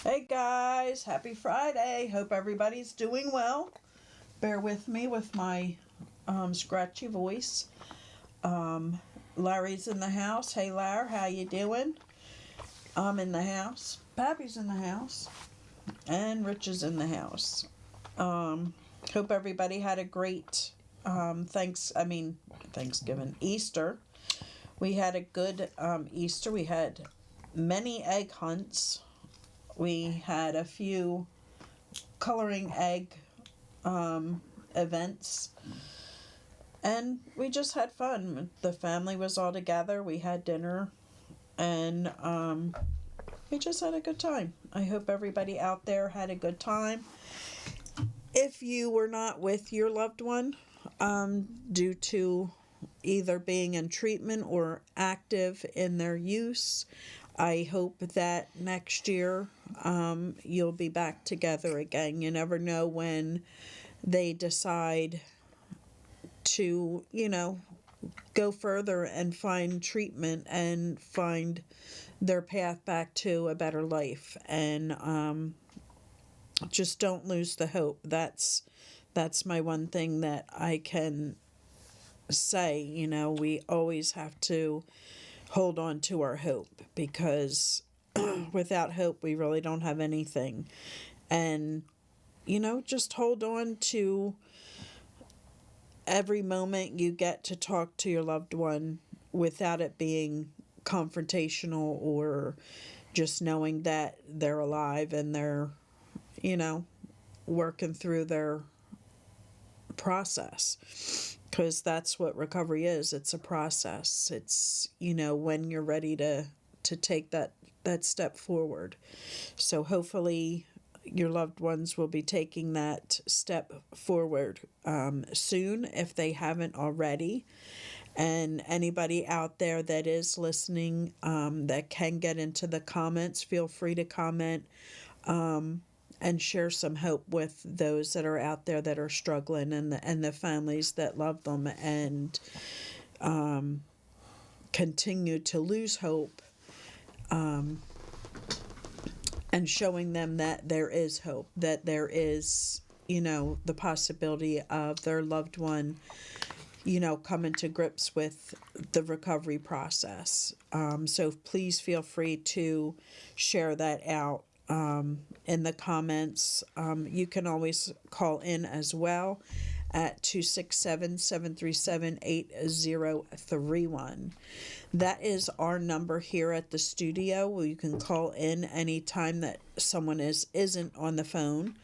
Hey guys, happy Friday. Hope everybody's doing well. Bear with me with my scratchy voice. Larry's in the house. Hey Larry, how you doing? I'm in the house. Pappy's in the house. And Rich is in the house. Hope everybody had a great Thanksgiving, Easter. We had a good Easter. We had many egg hunts. We had a few coloring egg events, and we just had fun. The family was all together. We had dinner, and we just had a good time. I hope everybody out there had a good time. If you were not with your loved one due to either being in treatment or active in their use, I hope that next year you'll be back together again. You never know when they decide to, go further and find treatment and find their path back to a better life. And just don't lose the hope. That's my one thing that I can say. We always have to hold on to our hope, because without hope we really don't have anything. And just hold on to every moment you get to talk to your loved one without it being confrontational, or just knowing that they're alive and they're working through their process, because that's what recovery is. It's a process. It's when you're ready to take that step forward. So hopefully your loved ones will be taking that step forward soon, if they haven't already. And anybody out there that is listening that can get into the comments, feel free to comment and share some hope with those that are out there that are struggling, and the families that love them and continue to lose hope, and showing them that there is hope, that there is the possibility of their loved one coming to grips with the recovery process. So please feel free to share that out in the comments. You can always call in as well at 267-737-8031. That is our number here at the studio, where you can call in anytime that someone isn't on the phone.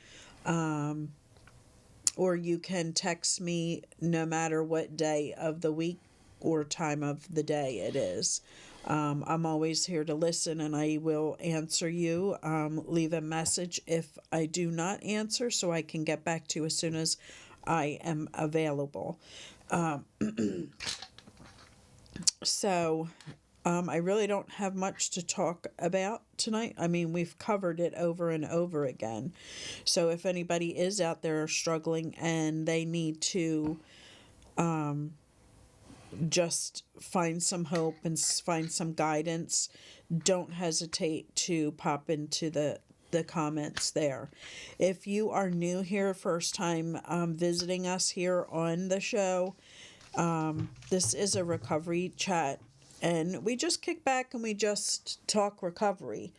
Or you can text me no matter what day of the week or time of the day it is. I'm always here to listen, and I will answer you. Leave a message if I do not answer, so I can get back to you as soon as I am available. So I really don't have much to talk about tonight. I mean, we've covered it over and over again. So if anybody is out there struggling and they need to just find some hope and find some guidance, don't hesitate to pop into the comments there. If you are new here, first time visiting us here on the show, this is a recovery chat, and we just kick back and we just talk recovery.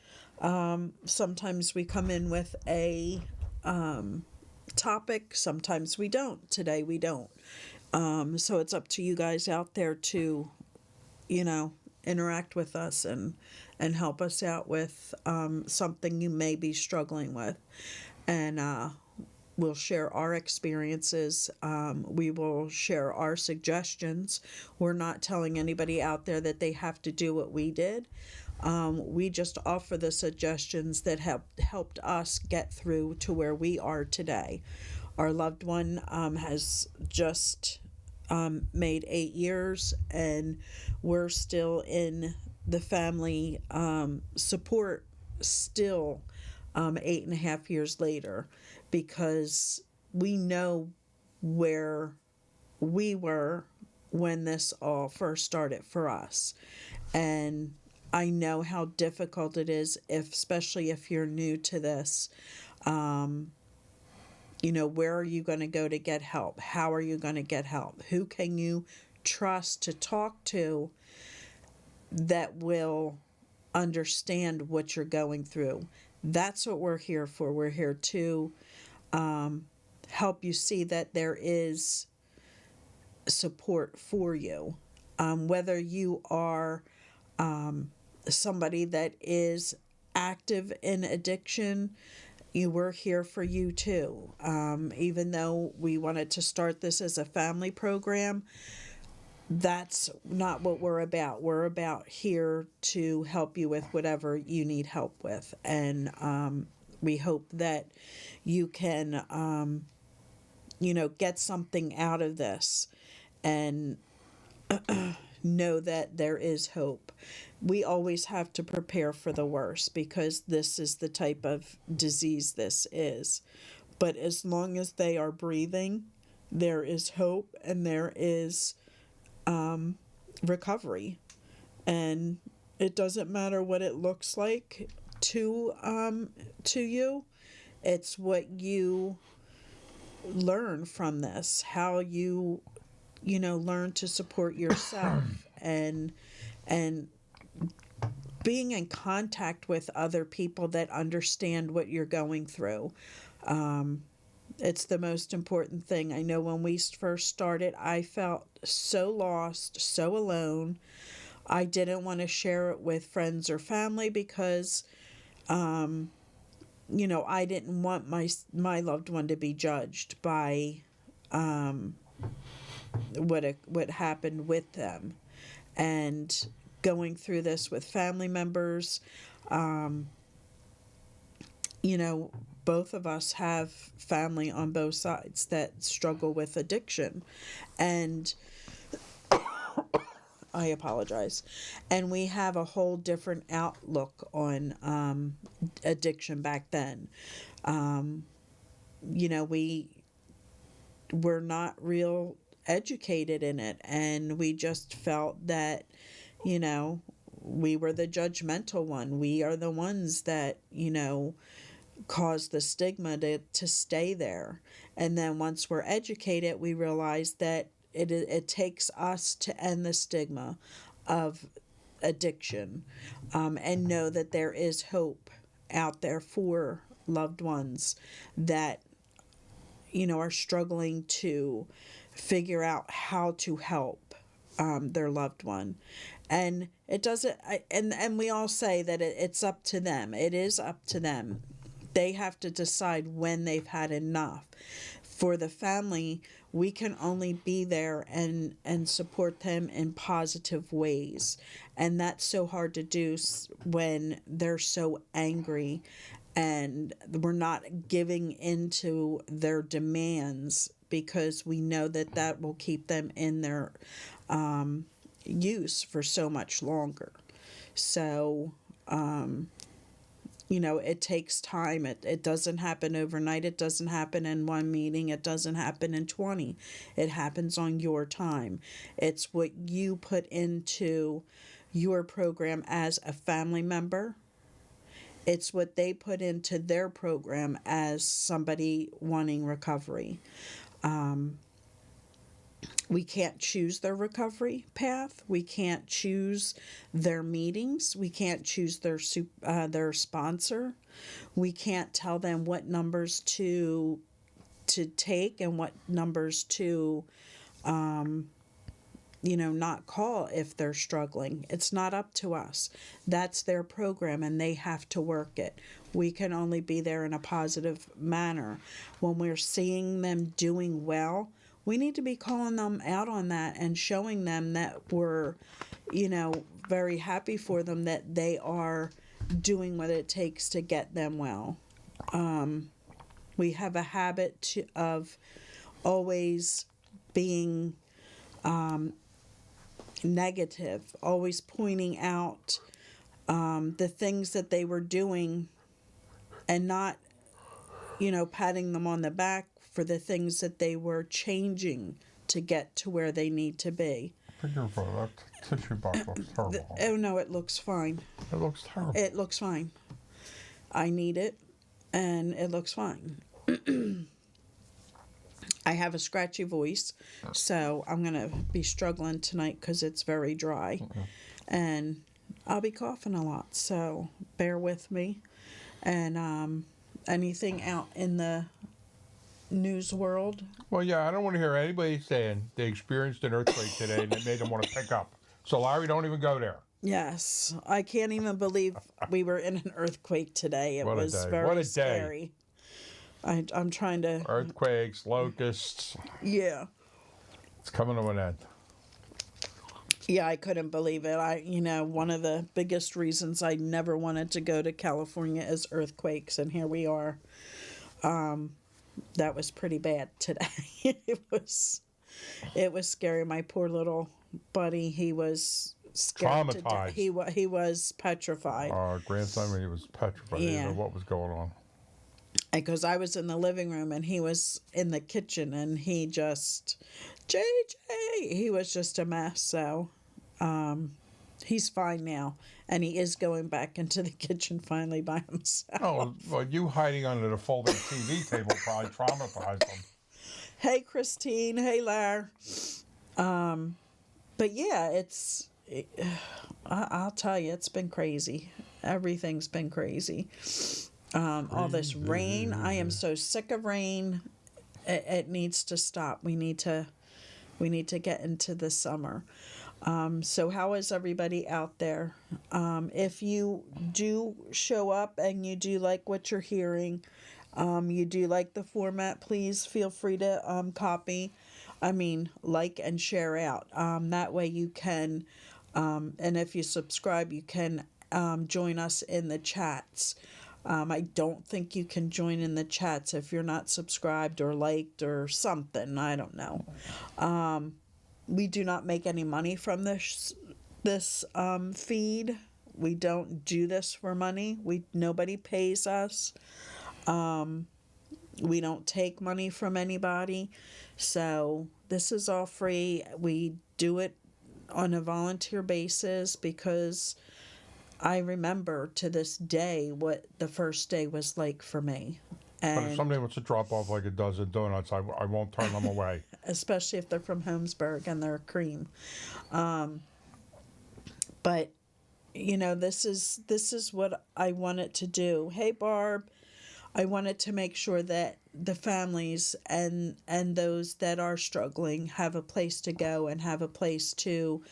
Sometimes we come in with a topic, sometimes we don't. Today we don't. So it's up to you guys out there to, interact with us and help us out with something you may be struggling with. And we'll share our experiences. We will share our suggestions. We're not telling anybody out there that they have to do what we did. We just offer the suggestions that helped us get through to where we are today. Our loved one has just made 8 years, and we're still in the family support still 8.5 years later, because we know where we were when this all first started for us. And I know how difficult it is, especially if you're new to this. Where are you going to go to get help? How are you going to get help? Who can you trust to talk to that will understand what you're going through? That's what we're here for. We're here to help you see that there is support for you. Whether you are somebody that is active in addiction, we're here for you too. Even though we wanted to start this as a family program, that's not what we're about. We're about here to help you with whatever you need help with. And we hope that you can, get something out of this and know that there is hope. We always have to prepare for the worst because this is the type of disease this is. But as long as they are breathing, there is hope and there is recovery. And it doesn't matter what it looks like to you. It's what you learn from this, how you learn to support yourself and being in contact with other people that understand what you're going through. It's the most important thing. I know when we first started, I felt so lost, so alone. I didn't want to share it with friends or family because, I didn't want my loved one to be judged by what happened with them. And going through this with family members, both of us have family on both sides that struggle with addiction. And I apologize. And we have a whole different outlook on addiction back then. We were not real educated in it, and we just felt that, we were the judgmental one. We are the ones that, cause the stigma to stay there. And then once we're educated, we realize that it takes us to end the stigma of addiction, and know that there is hope out there for loved ones that are struggling to figure out how to help their loved one. And it doesn't and we all say that it's up to them. It is up to them. They have to decide when they've had enough. For the family, we can only be there and support them in positive ways. And that's so hard to do when they're so angry and we're not giving into their demands, because we know that will keep them in their use for so much longer. So, it takes time. It doesn't happen overnight. It doesn't happen in one meeting. It doesn't happen in 20. It happens on your time. It's what you put into your program as a family member. It's what they put into their program as somebody wanting recovery. We can't choose their recovery path. We can't choose their meetings. We can't choose their sponsor. We can't tell them what numbers to take and what numbers to not call if they're struggling. It's not up to us. That's their program and they have to work it. We can only be there in a positive manner. When we're seeing them doing well, we need to be calling them out on that and showing them that we're, very happy for them, that they are doing what it takes to get them well. We have a habit of always being negative, always pointing out the things that they were doing and not, patting them on the back for the things that they were changing to get to where they need to be. figure for that tissue box looks terrible. Oh no, it looks fine. It looks terrible. It looks fine. I need it, and it looks fine. I have a scratchy voice, so I'm going to be struggling tonight because it's very dry. And I'll be coughing a lot, so bear with me. And anything out in the news world? Well, yeah, I don't want to hear anybody saying they experienced an earthquake today and it made them want to pick up. So, Larry, don't even go there. Yes, I can't even believe we were in an earthquake today. It was very scary. I'm trying to... Earthquakes, locusts. Yeah. It's coming to an end. Yeah, I couldn't believe it. One of the biggest reasons I never wanted to go to California is earthquakes, and here we are. That was pretty bad today. It was scary. My poor little buddy, he was scared to death. Traumatized. He was petrified. Our grandson, he was petrified. He didn't know what was going on. Because I was in the living room and he was in the kitchen and he just, JJ, he was just a mess. So he's fine now. And he is going back into the kitchen finally by himself. Oh, well, you hiding under the folding TV table probably traumatized him. Hey, Christine. Hey, Lar. But yeah, I'll tell you, it's been crazy. Everything's been crazy. All this rain. I am so sick of rain. It needs to stop. We need to get into the summer. So how is everybody out there? If you do show up and you do like what you're hearing, you do like the format, please feel free to like and share out. That way you can, and if you subscribe, you can join us in the chats. I don't think you can join in the chats if you're not subscribed or liked or something. I don't know. We do not make any money from this feed. We don't do this for money. Nobody pays us. We don't take money from anybody. So this is all free. We do it on a volunteer basis because I remember to this day what the first day was like for me. And but if somebody wants to drop off like a dozen donuts, I won't turn them away. Especially if they're from Holmesburg and they're cream. But, this is what I wanted to do. Hey, Barb. I wanted to make sure that the families and those that are struggling have a place to go and have a place to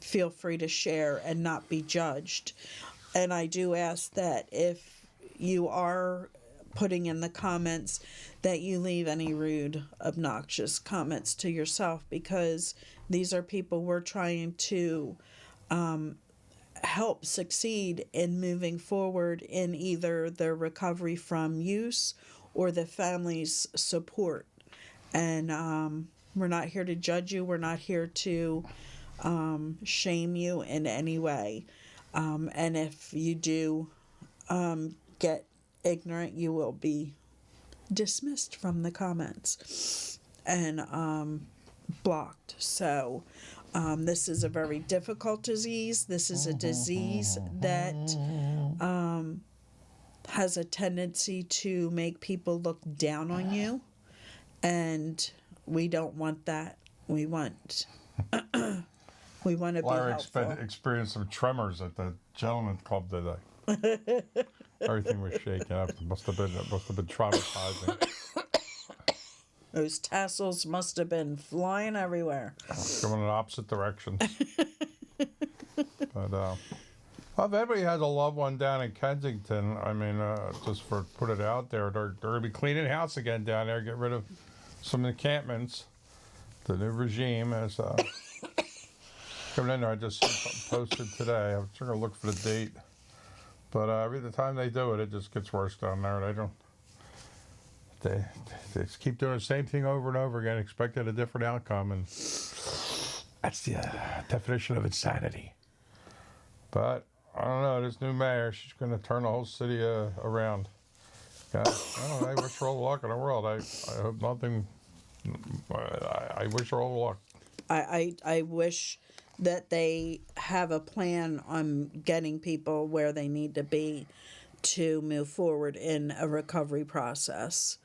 feel free to share and not be judged. And I do ask that if you are putting in the comments that you leave any rude, obnoxious comments to yourself, because these are people we're trying to help succeed in moving forward in either their recovery from use or the family's support. And we're not here to judge you. We're not here to shame you in any way. And if you do get ignorant, you will be dismissed from the comments and blocked. So this is a very difficult disease. This is a disease that has a tendency to make people look down on you, and we don't want that. We want to be helpful. Experienced some tremors at the Gentlemen's Club today. Everything was shaking up. It must have been traumatizing. Those tassels must have been flying everywhere. Going in opposite directions. But if anybody has a loved one down in Kensington, just for put it out there, they're going to be cleaning house again down there, get rid of some encampments. The new regime is coming in there. I just posted today. I'm trying to look for the date. But every time they do it, it just gets worse down there. They just keep doing the same thing over and over again, expecting a different outcome, and that's the definition of insanity. But I don't know. This new mayor, she's going to turn the whole city around. I don't know. I wish her all the luck in the world. I hope nothing. I wish her all the luck. I wish that they have a plan on getting people where they need to be to move forward in a recovery process.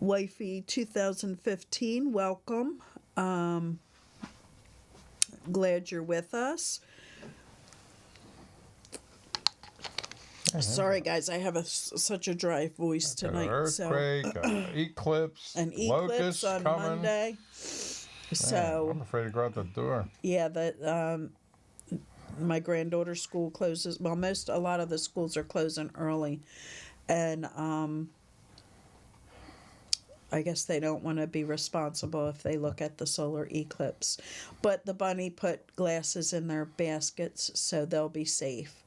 Wifey 2015, welcome. Glad you're with us. Sorry, guys, I have such a dry voice Got an tonight. earthquake, an eclipse, An locusts eclipse on coming. Monday. Man, So I'm afraid to go out the door. yeah, that my granddaughter's school closes. Well, a lot of the schools are closing early, and I guess they don't want to be responsible if they look at the solar eclipse. But the bunny put glasses in their baskets, so they'll be safe.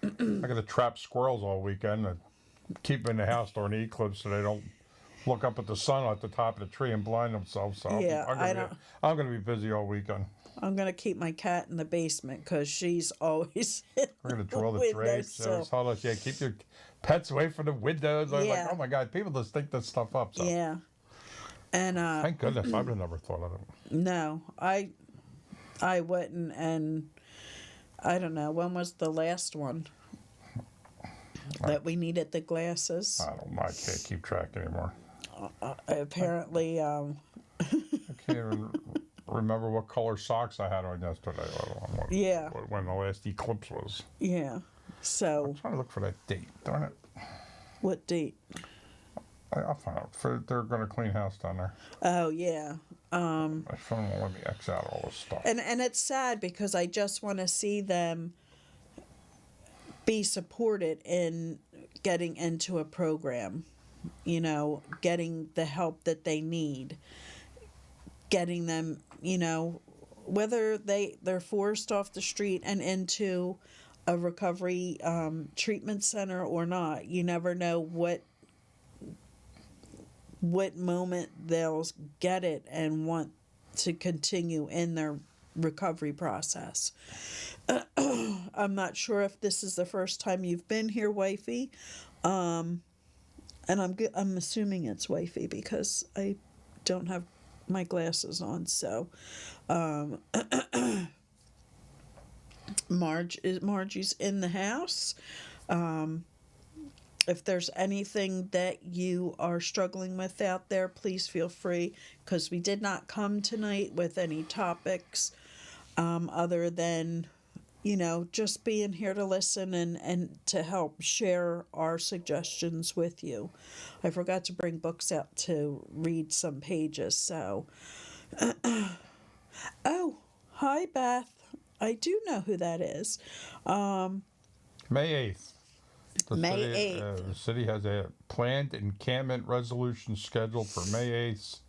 I got to trap squirrels all weekend and keep them in the house during the eclipse so they don't look up at the sun at the top of the tree and blind themselves. So Yeah, I'm gonna be busy all weekend. I'm gonna keep my cat in the basement because she's always in We're gonna the drill the drapes. They windowsill. told us, yeah, keep your pets away from the windows. I was Yeah. like, oh my god, people just think this stuff up. So Yeah, and thank goodness I would have never thought of it. no, I wouldn't, and I don't know when was the last one that we needed the glasses. I don't know. I can't keep track anymore. Apparently, I can't even remember what color socks I had on yesterday. Yeah. When the last eclipse was. yeah. So I'm trying to look for that date. Darn it. what date? I'll find out. They're going to clean house down there. Oh yeah. My phone won't let me X out all this stuff. And it's sad because I just want to see them be supported in getting into a program, getting the help that they need, getting them, whether they're forced off the street and into a recovery treatment center or not. You never know what moment they'll get it and want to continue in their recovery process. I'm not sure if this is the first time you've been here, wifey, and I'm assuming it's wifey because I don't have my glasses on. So, Margie's in the house. If there's anything that you are struggling with out there, please feel free, because we did not come tonight with any topics other than, just being here to listen and to help share our suggestions with you. I forgot to bring books out to read some pages, so. Oh, hi, Beth. I do know who that is. May 8th. May 8th. The city has a planned encampment resolution scheduled for May 8th.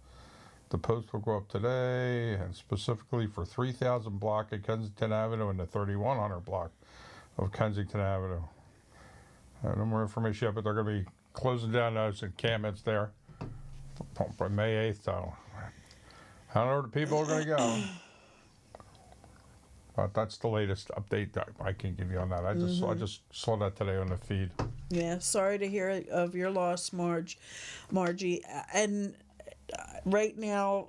The post will go up today, and specifically for 3000 block of Kensington Avenue and the 3100 block of Kensington Avenue. No more information yet, but they're going to be closing down those encampments there by May 8th. So I don't know where the people are going to go. But that's the latest update that I can give you on that. I just saw that today on the feed. Yeah, sorry to hear of your loss, Margie. And right now,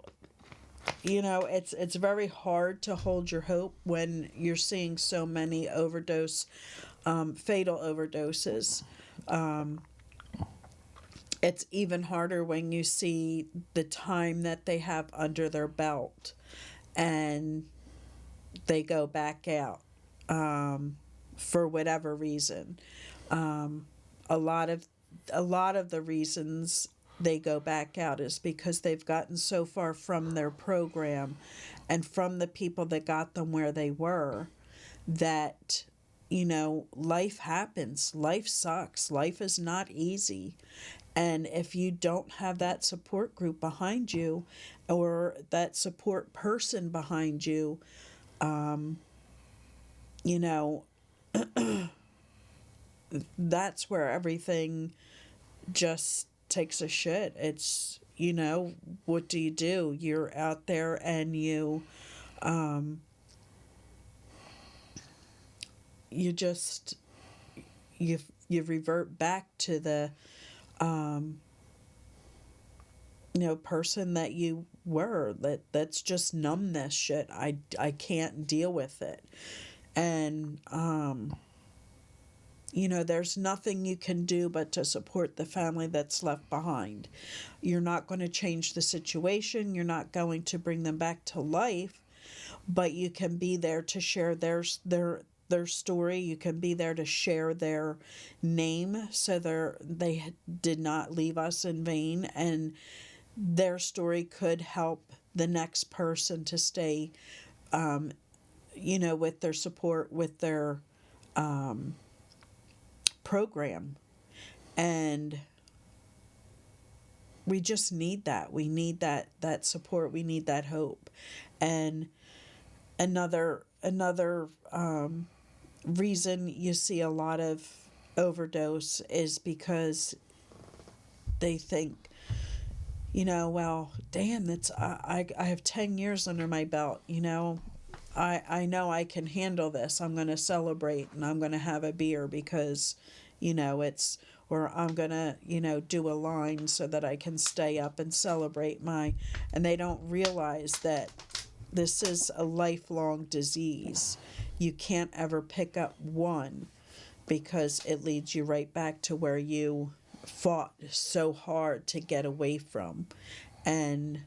it's very hard to hold your hope when you're seeing so many fatal overdoses. It's even harder when you see the time that they have under their belt and they go back out for whatever reason. A lot of the reasons they go back out is because they've gotten so far from their program and from the people that got them where they were that, life happens. Life sucks. Life is not easy. And if you don't have that support group behind you or that support person behind you, that's where everything just takes a shit. It's, what do? You're out there and you revert back to the person that you were. That's just numbness shit. I can't deal with it. And there's nothing you can do but to support the family that's left behind. You're not going to change the situation. You're not going to bring them back to life, but you can be there to share their story. You can be there to share their name, so they did not leave us in vain, and their story could help the next person to stay, with their support, with their program. And we just need that. We need that support. We need that hope. And another reason you see a lot of overdose is because they think, well, damn, I have 10 years under my belt, I know I can handle this. I'm going to celebrate and I'm going to have a beer because, or I'm going to, do a line so that I can stay up and celebrate and they don't realize that this is a lifelong disease. You can't ever pick up one because it leads you right back to where you fought so hard to get away from. And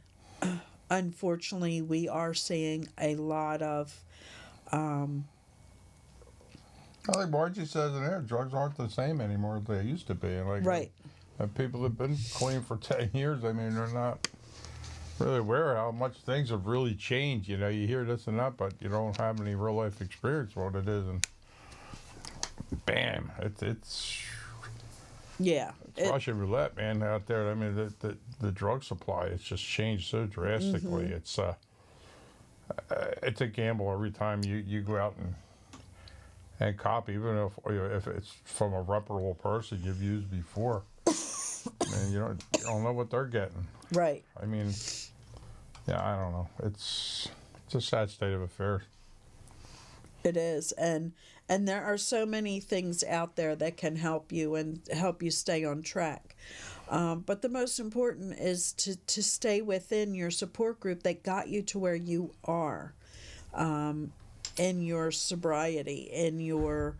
unfortunately, we are seeing a lot of like Margie says in there, drugs aren't the same anymore as they used to be. Like, right. People have been clean for 10 years. I mean, they're not really aware how much things have really changed. You hear this and that, but you don't have any real life experience what it is, and bam, it's yeah, it's Russian roulette, man, out there. I mean, the drug supply has just changed so drastically. Mm-hmm. It's a gamble every time you go out and cop, even if it's from a reputable person you've used before. I mean, you don't know what they're getting. Right. I mean, yeah, I don't know. It's a sad state of affairs. It is, and there are so many things out there that can help you and help you stay on track. But the most important is to stay within your support group that got you to where you are, in your sobriety, in your,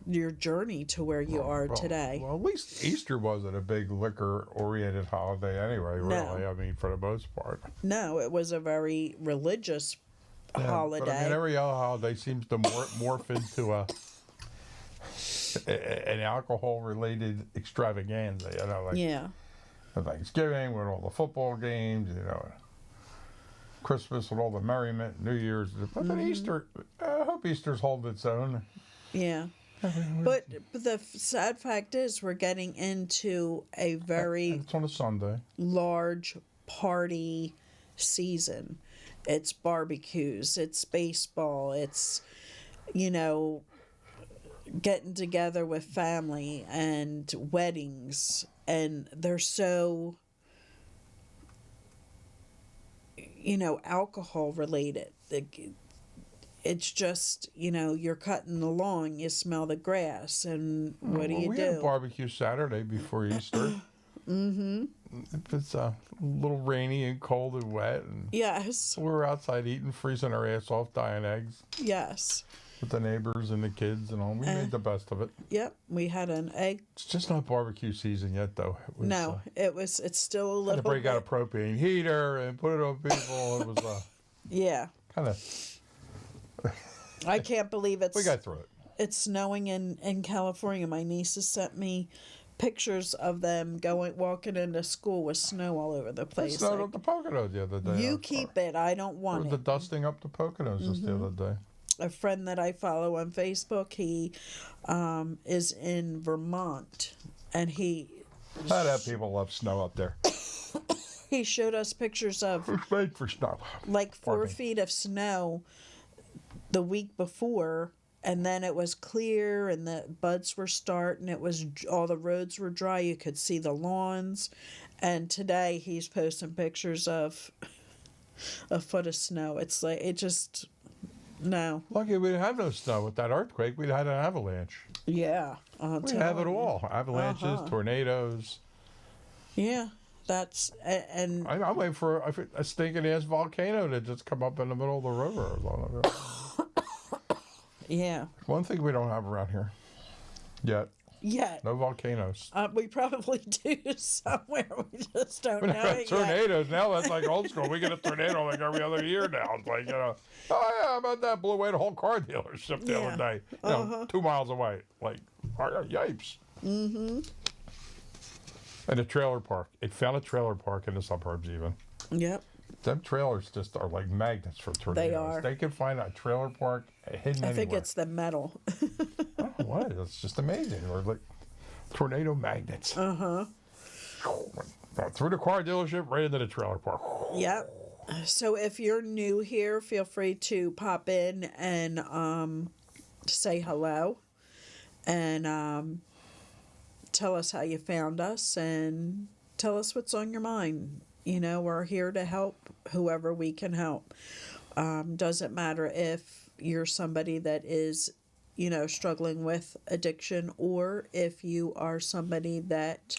your journey to where you are today. Well, at least Easter wasn't a big liquor-oriented holiday anyway, really. No. I mean, for the most part. No, it was a very religious holiday. But I mean, every other holiday seems to morph into an alcohol-related extravaganza, like yeah. Thanksgiving with all the football games, Christmas with all the merriment, New Year's. But then Easter, I hope Easter's holding its own. Yeah. But the sad fact is we're getting into a very it's on a Sunday. Large party season. It's barbecues, it's baseball, it's, getting together with family and weddings. And they're so, alcohol related. It's just, you're cutting the lawn, you smell the grass, and what do you do? We had a barbecue Saturday before Easter. Mm-hmm. If it's a little rainy and cold and wet. And yes. We were outside eating, freezing our ass off, dying eggs. Yes. With the neighbors and the kids and all. We made the best of it. Yep. We had an egg. It's just not barbecue season yet, though. It's still a little had to break out a propane heater and put it on people. It was yeah. Kind of... I can't believe we got through it. It's snowing in California. My nieces sent me pictures of them walking into school with snow all over the place. It snowed up the Poconos the other day. You keep it. I don't want it. The dusting up the Poconos just the other day. A friend that I follow on Facebook, he is in Vermont, and people love snow up there. He showed us pictures of it's made for snow. Like 4 feet of snow the week before, and then it was clear and the buds were starting. It was all the roads were dry. You could see the lawns. And today he's posting pictures of a foot of snow. It's like, it just, no. Lucky we didn't have no snow with that earthquake. We'd had an avalanche. Yeah. We have it all. Avalanches, tornadoes. Yeah. That's, and I'm waiting for a stinking ass volcano to just come up in the middle of the river. yeah. One thing we don't have around here yet. Yeah. No volcanoes. We probably do somewhere. We just don't We know never had it yet. tornadoes. Now that's like old school. We get a tornado like every other year now. It's like, oh yeah, how about that? Blew away the whole car dealership the other day. 2 miles away. Like, yipes. Mm-hmm. And a trailer park. It found a trailer park in the suburbs even. Yep. Them trailers just are like magnets for tornadoes. They are. They can find a trailer park hidden I anywhere. think it's the metal. I don't know what. It's just amazing. Or like tornado magnets. Through the car dealership, right into the trailer park. Yep. So if you're new here, feel free to pop in and say hello and tell us how you found us and tell us what's on your mind. You know, we're here to help whoever we can help. Doesn't matter if you're somebody that is, you know, struggling with addiction or if you are somebody that...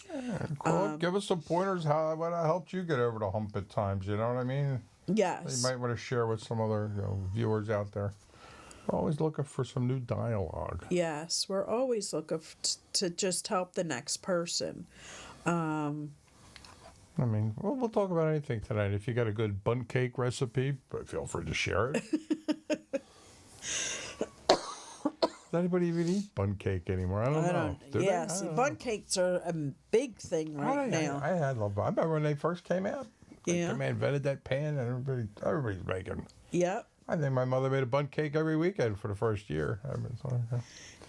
Call up, give us some pointers what helped you get over the hump at times, you know what I mean? Yes. You might want to share with some other viewers out there. We're always looking for some new dialogue. Yes, we're always looking to just help the next person. I mean, we'll talk about anything tonight. If you got a good bundt cake recipe, feel free to share it. Does anybody even eat bundt cake anymore? I don't know. Do Yeah, they? I see, don't bundt cakes are a big thing right now. I remember when they first came out. Yeah. They invented that pan, and everybody's making them. Yep, I think my mother made a bundt cake every weekend for the first year. I mean,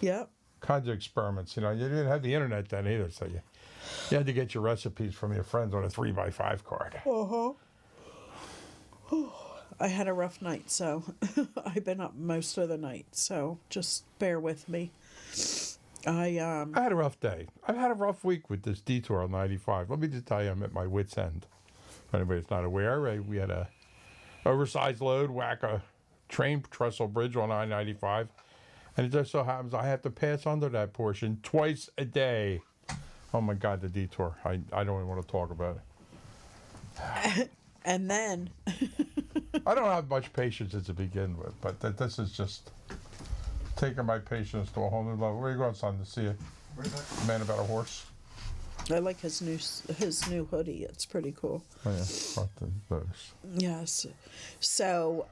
yep. kinds of experiments. You know, you didn't have the internet then either, so you had to get your recipes from your friends on a 3x5 card. I had a rough night, so I've been up most of the night, so just bear with me. I had a rough day. I've had a rough week with this detour on 95. Let me just tell you, I'm at my wit's end. If anybody's not aware, we had a oversized load whack a train trestle bridge on I-95, and it just so happens I have to pass under that portion twice a day. Oh my God, the detour! I don't even want to talk about it. and then I don't have much patience to begin with, but this is just taking my patience to a whole new level. Where are you going, son? To see a man about a horse? I like his new hoodie. It's pretty cool. Oh yeah, those. Yes. So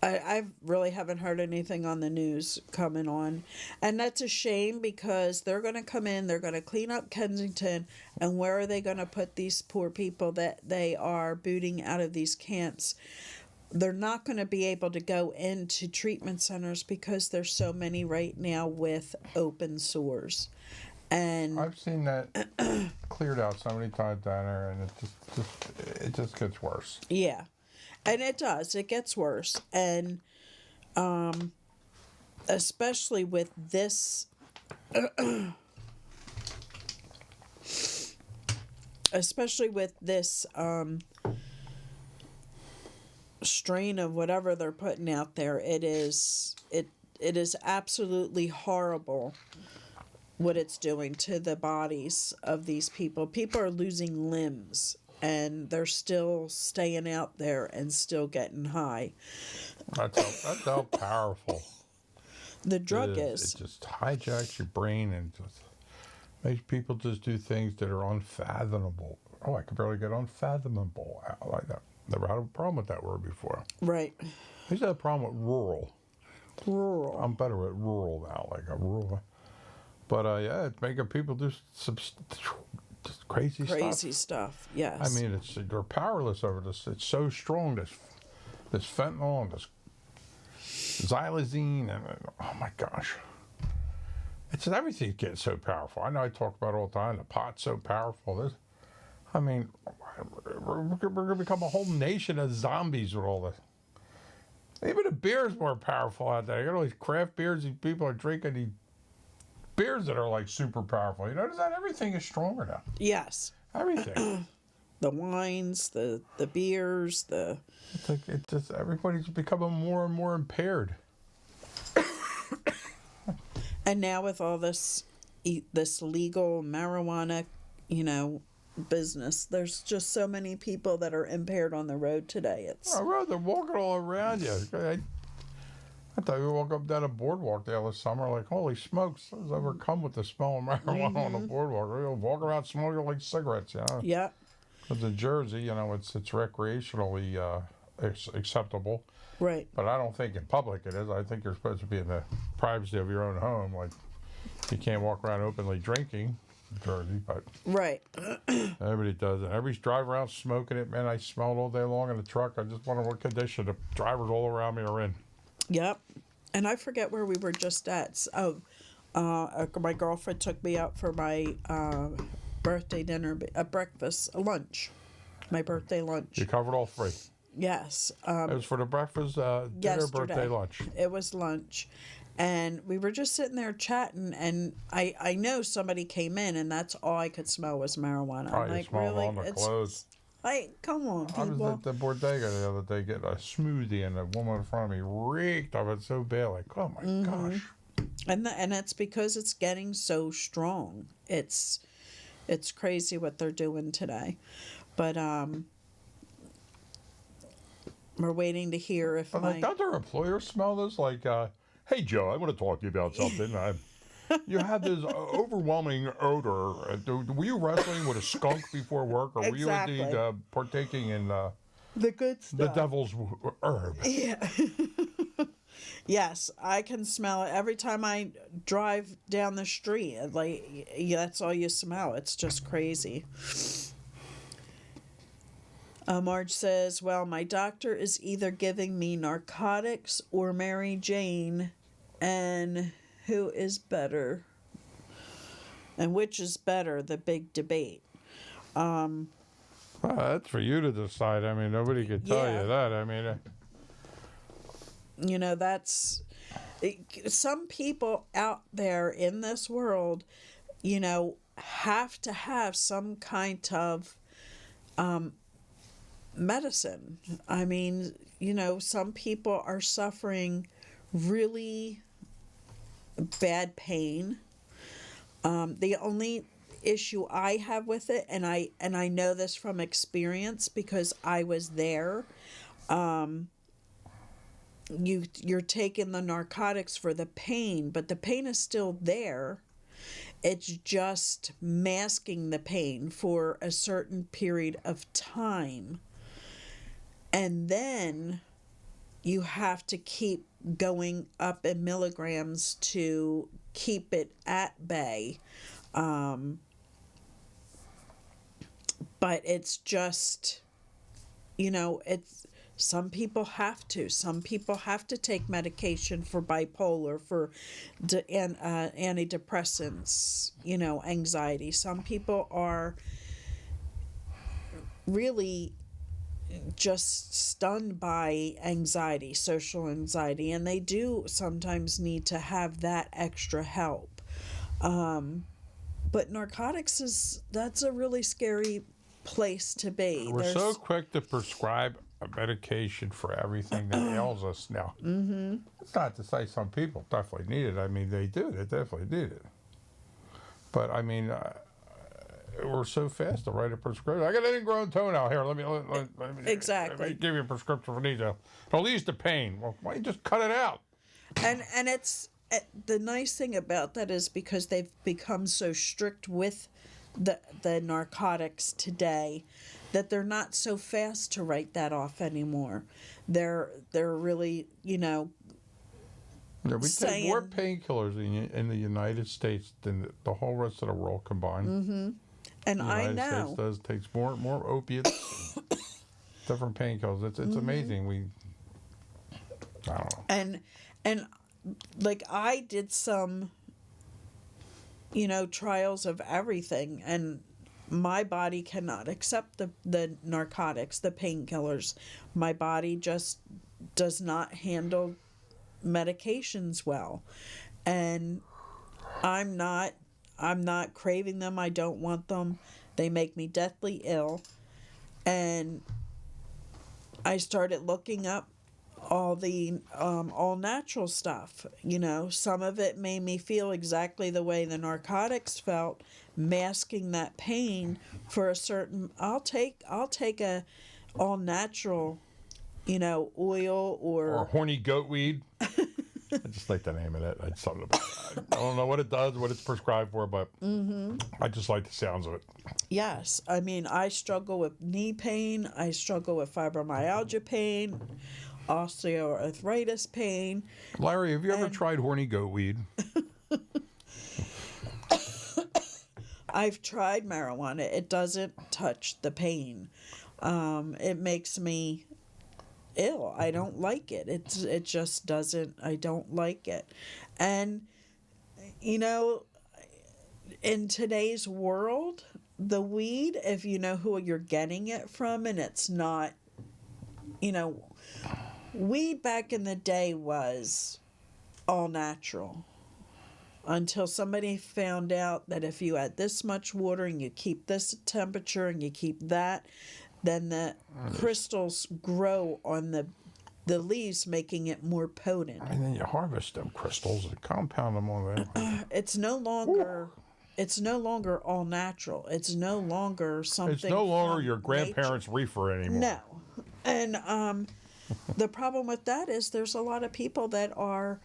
I really haven't heard anything on the news coming on. And that's a shame because they're going to come in, they're going to clean up Kensington, and where are they going to put these poor people that they are booting out of these camps? They're not going to be able to go into treatment centers because there's so many right now with open sores. And I've seen that cleared out so many times down there, and it just gets worse. Yeah. And it does. It gets worse. And especially with this strain of whatever they're putting out there, it is absolutely horrible what it's doing to the bodies of these people. People are losing limbs and they're still staying out there and still getting high. That's how powerful the drug is. It just hijacks your brain and just makes people just do things that are unfathomable. Oh, I could barely get unfathomable out like that. Never had a problem with that word before. Right. I used to have a problem with rural. Rural. I'm better at rural now, like a rural. But yeah, it's making people do some just crazy stuff. Crazy stuff, yes. I mean, they're powerless over this. It's so strong, this fentanyl and this xylazine, and oh my gosh. Everything's getting so powerful. I know I talk about it all the time. The pot's so powerful. I mean, we're going to become a whole nation of zombies with all this. Even the beer's more powerful out there. You got all these craft beers. These people are drinking these beers that are like super powerful. You notice that everything is stronger now. Yes. Everything. The wines, the beers, It's like everybody's becoming more and more impaired. And now with all this legal marijuana, business, there's just so many people that are impaired on the road today. It's I rode, they're walking all around you. I thought we walk up down a boardwalk the other summer, like, holy smokes, I was overcome with the smell of marijuana on the boardwalk. We walk around smoking like cigarettes, yeah, Because in Jersey, it's recreationally acceptable. right, But I don't think in public it is. I think you're supposed to be in the privacy of your own home. Like, you can't walk around openly drinking in Jersey, but right. everybody does it. Everybody's driving around smoking it. Man, I smell it all day long in the truck. I just wonder what condition the drivers all around me are in. Yep. And I forget where we were just at. My girlfriend took me out for my birthday dinner, lunch. My birthday lunch. You covered all three. Yes. It was for the breakfast, dinner, yesterday. birthday, lunch. It was lunch. And we were just sitting there chatting, and I know somebody came in, and that's all I could smell was marijuana. Oh, I'm you like, smell really? on the clothes. Come on, I was people. at the bodega the other day getting a smoothie, and the woman in front of me reeked of it so bad. Like, oh my gosh. And it's because it's getting so strong. It's crazy what they're doing today. But we're waiting to hear if Don't their employers smell this? Like, hey, Joe, I want to talk to you about something. You have this overwhelming odor. Were you wrestling with a skunk before work, or were Exactly. you indeed partaking in the good stuff. the devil's herb? Yeah. Yes, I can smell it every time I drive down the street. Like, that's all you smell. It's just crazy. Marge says, well, my doctor is either giving me narcotics or Mary Jane, and who is better? And which is better? The big debate. Well, that's for you to decide. I mean, nobody could tell Yeah. you that. I mean, That's some people out there in this world, have to have some kind of medicine. I mean, some people are suffering really bad pain. The only issue I have with it, and I know this from experience because I was there, you're taking the narcotics for the pain, but the pain is still there. It's just masking the pain for a certain period of time. And then you have to keep going up in milligrams to keep it at bay. But it's just, it's some people have to. Some people have to take medication for bipolar, for antidepressants, anxiety. Some people are really just stunned by anxiety, social anxiety, and they do sometimes need to have that extra help. But narcotics that's a really scary place to be. we're so quick to prescribe a medication for everything that ails us now. Mm-hmm. It's not to say some people definitely need it. I mean, they do. They definitely need it. But, I mean, we're so fast to write a prescription. I got an ingrown toenail here. Let me Exactly. Let me give you a prescription for these. It'll ease the pain. Well, why don't you just cut it out? And it's the nice thing about that is because they've become so strict with the narcotics today that they're not so fast to write that off anymore. They're really, Yeah, we take more painkillers in the United States than the whole rest of the world combined. Mm-hmm. And I The United know. States takes more opiates, different painkillers. It's amazing. I don't know. And like I did some, trials of everything, and my body cannot accept the narcotics, the painkillers. My body just does not handle medications well, and I'm not craving them. I don't want them. They make me deathly ill. And I started looking up all the all natural stuff. You know, some of it made me feel exactly the way the narcotics felt, masking that pain for a certain. I'll take a all natural, you know, oil Or horny goat weed. I just like the name of it. It's something about that. I don't know what it does, what it's prescribed for, but I just like the sounds of it. Yes, I mean, I struggle with knee pain. I struggle with fibromyalgia pain, osteoarthritis pain. Larry, have you ever And- tried horny goat weed? I've tried marijuana. It doesn't touch the pain. It makes me ill. I don't like it. It just doesn't. I don't like it. And you know, in today's world, the weed, if you know who you're getting it from, and it's not, you know, weed back in the day was all natural. Until somebody found out that if you add this much water and you keep this temperature and you keep that, then the crystals grow on the leaves, making it more potent. And then you harvest them crystals and compound them on there. It's no longer all natural. It's no longer something. It's no longer from your grandparents' reefer anymore. nature. No, and the problem with that is there's a lot of people that are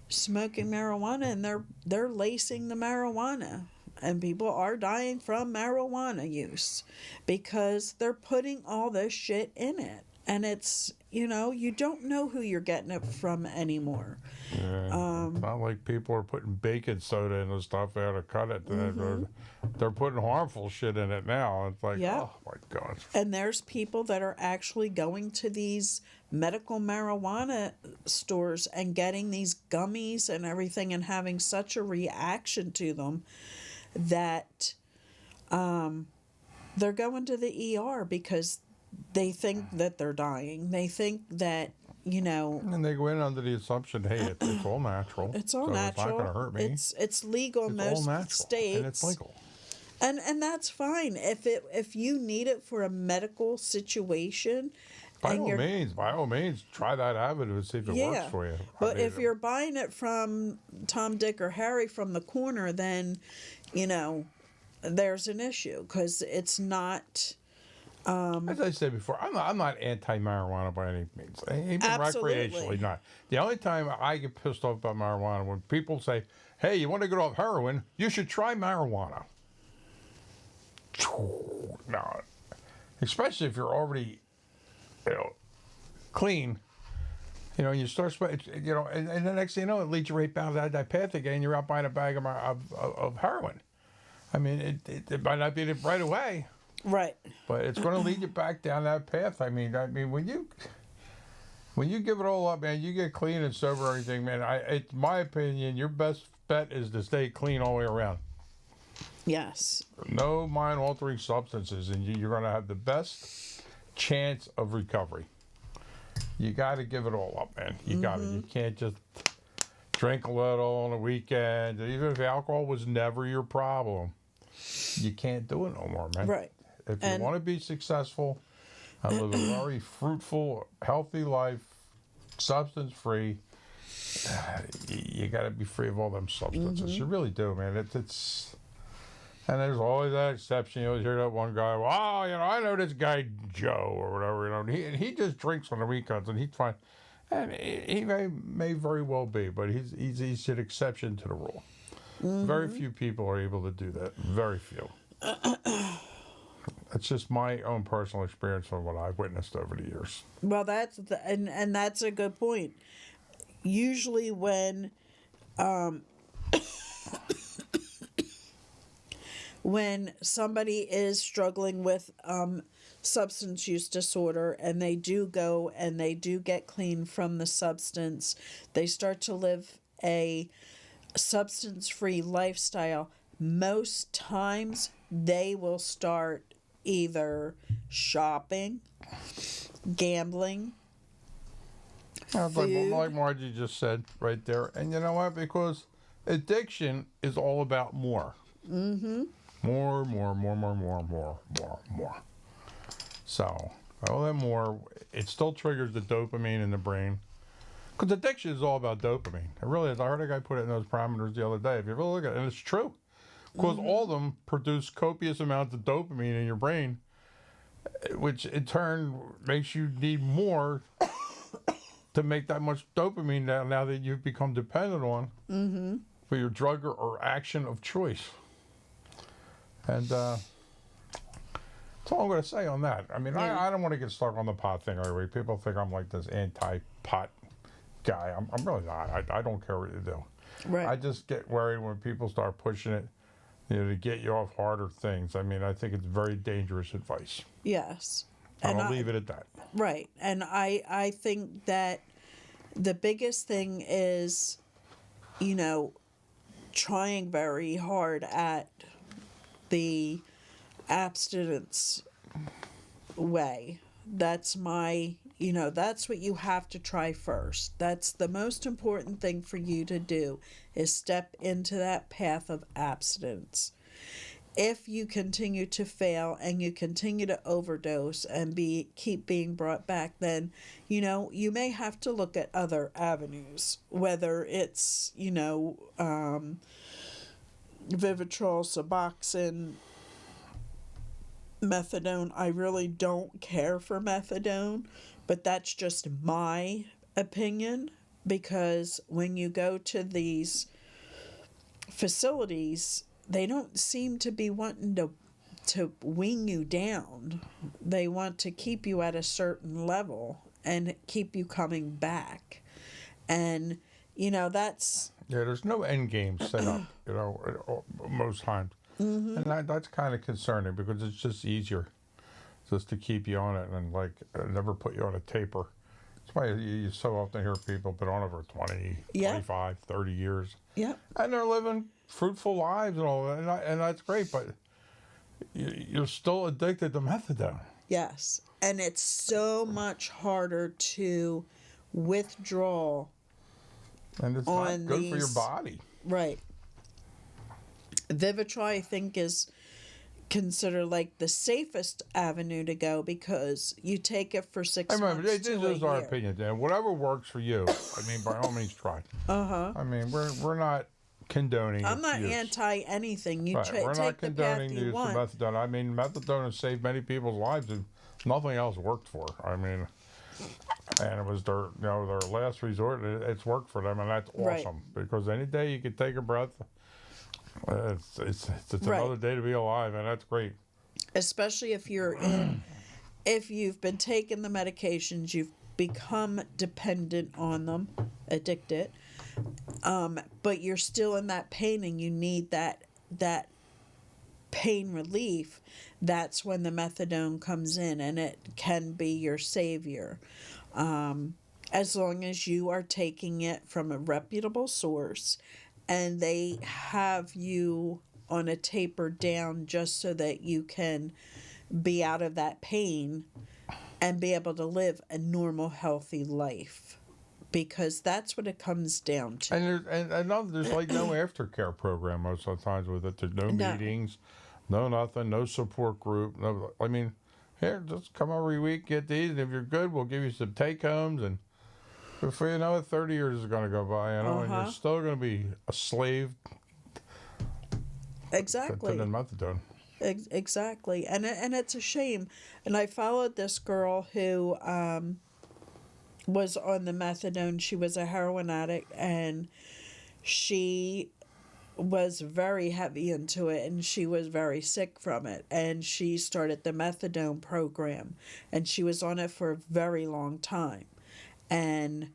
smoking marijuana and they're lacing the marijuana, and people are dying from marijuana use because they're putting all this shit in it, and it's, you know, you don't know who you're getting it from anymore. Yeah, it's not like people are putting baking soda in the stuff out to cut it. They're putting harmful shit in it now. It's like, Yeah. oh my God. And there's people that are actually going to these medical marijuana stores and getting these gummies and everything and having such a reaction to them that they're going to the ER because they think that they're dying. They think that, you know, And they go in under the assumption, hey, it's all natural. it's all so natural. It's not going to hurt me. It's legal in It's all most natural. states. And it's legal. And that's fine. If you need it for a medical situation, By and all you're means, try that avenue and see if it works for you. But if you're buying it from Tom, Dick, or Harry from the corner, then, you know, there's an issue because it's not. As I said before, I'm not anti-marijuana by any means. Even Absolutely. recreationally, not. The only time I get pissed off about marijuana when people say, "Hey, you want to get off heroin? You should try marijuana." No, especially if you're already, you know, clean. You know, you start smoking, you know, and the next thing you know, it leads you right down that path again. You're out buying a bag of heroin. I mean, it might not be right away, Right. but it's going to lead you back down that path. I mean, when you give it all up, man, you get clean and sober, everything, man. It's my opinion. Your best bet is to stay clean all the way around. Yes. No mind-altering substances, and you're going to have the best chance of recovery. You got to give it all up, man. You got to. You can't just drink a little on the weekend. Even if alcohol was never your problem, you can't do it no more, man. Right. If you want to be successful and live a very fruitful, healthy life, substance-free, you got to be free of all them substances. You really do, man. It's and there's always that exception. You always hear that one guy, well, you know, I know this guy Joe or whatever, you know, and he just drinks on the weekends and he's fine. And he may very well be, but he's an exception to the rule. Very few people are able to do that. Very few. It's just my own personal experience from what I've witnessed over the years. Well, and that's a good point. Usually when somebody is struggling with substance use disorder and they do go and they do get clean from the substance, they start to live a substance-free lifestyle. Most times they will start either shopping, gambling, food. Like Margie just said right there. And you know what? Because addiction is all about more. Mm-hmm. More. So, all that more, it still triggers the dopamine in the brain. Because addiction is all about dopamine. It really is. I heard a guy put it in those parameters the other day. If you really look at it, and it's true. Because all of them produce copious amounts of dopamine in your brain, which in turn makes you need more to make that much dopamine now that you've become dependent on for your drug or action of choice. And that's all I'm going to say on that. I mean, I don't want to get stuck on the pot thing every week. People think I'm like this anti-pot guy. I'm really not. I don't care what you do. Right. I just get worried when people start pushing it, to get you off harder things. I mean, I think it's very dangerous advice. Yes. And I'll leave it at that. Right. And I think that the biggest thing is, trying very hard at the abstinence way. That's that's what you have to try first. That's the most important thing for you to do, is step into that path of abstinence. If you continue to fail and you continue to overdose and keep being brought back, then you may have to look at other avenues, whether it's Vivitrol, Suboxone, methadone. I really don't care for methadone, but that's just my opinion, because when you go to these facilities, they don't seem to be wanting to wean you down. They want to keep you at a certain level and keep you coming back. And, that's... Yeah, there's no end game set up, most times. And that's kind of concerning, because it's just easier just to keep you on it and never put you on a taper. That's why you so often hear people been on it for 20, 25, 30 years. Yeah. And they're living fruitful lives and all that, and that's great, but you're still addicted to methadone. Yes. And it's so much harder to withdraw. And it's not good for your body. Right. Vivitrol, I think, is considered like the safest avenue to go, because you take it for 6 months this is our opinion, Dan. Whatever works for you, by all means, try. I mean, we're not condoning. I'm not use. Anti anything. You we're take not the condoning path the you use want. of methadone. I mean, methadone has saved many people's lives, and nothing else worked for. I mean, and it was their last resort. It's worked for them, and that's awesome. Because any day you can take a breath. It's another day to be alive, and that's great. Especially if if you've been taking the medications, you've become dependent on them, addicted, but you're still in that pain and you need that pain relief. That's when the methadone comes in, and it can be your savior, as long as you are taking it from a reputable source and they have you on a taper down, just so that you can be out of that pain and be able to live a normal, healthy life. Because that's what it comes down to. And there's like no aftercare program most of the times with it. There's no meetings, no nothing, no support group. No, I mean, here, just come every week, get these, and if you're good, we'll give you some take-homes, and before you know it, 30 years is going to go by, and you're still going to be a slave exactly. to the methadone. Exactly. And it's a shame. And I followed this girl who was on the methadone. She was a heroin addict, and she was very heavy into it, and she was very sick from it. And she started the methadone program, and she was on it for a very long time. And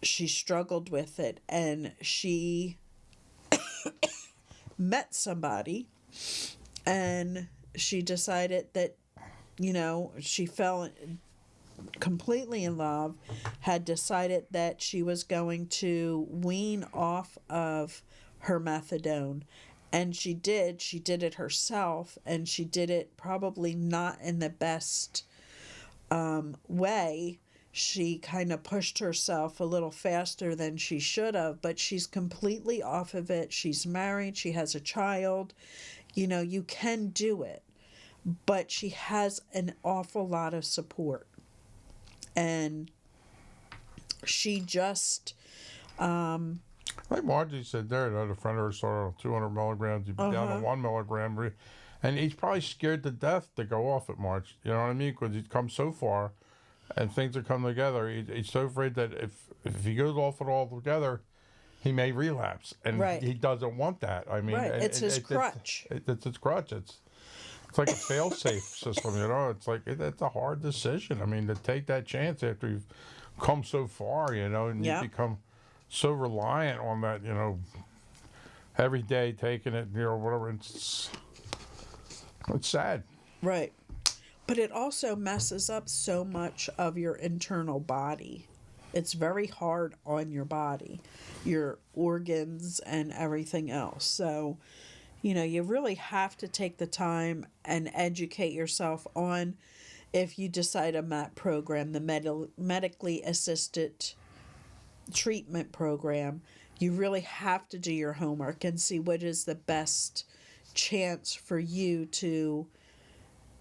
she struggled with it, and she met somebody, and she decided that, she fell completely in love, had decided that she was going to wean off of her methadone. And she did it herself, and she did it probably not in the best way. She kind of pushed herself a little faster than she should have, but she's completely off of it. She's married. She has a child. You can do it. but she has an awful lot of support. And she just, Like Margie said there, that a friend of hers started on 200 milligrams, you'd be down to 1 milligram. And he's probably scared to death to go off it, Marge. You know what I mean? Because he's come so far and things are coming together. He's so afraid that if he goes off it all together, he may relapse. And Right. he doesn't want that. I mean, Right, it's his crutch. It's his crutch. It's like a fail-safe system, you know? It's like, it's a hard decision. I mean, to take that chance after you've come so far, you know, and Yeah. you become so reliant on that, you know, every day taking it, you know, whatever. It's sad. Right. But it also messes up so much of your internal body. It's very hard on your body, your organs, and everything else. So, you know, you really have to take the time and educate yourself on, if you decide a MAT program, the medically assisted treatment program, you really have to do your homework and see what is the best chance for you to,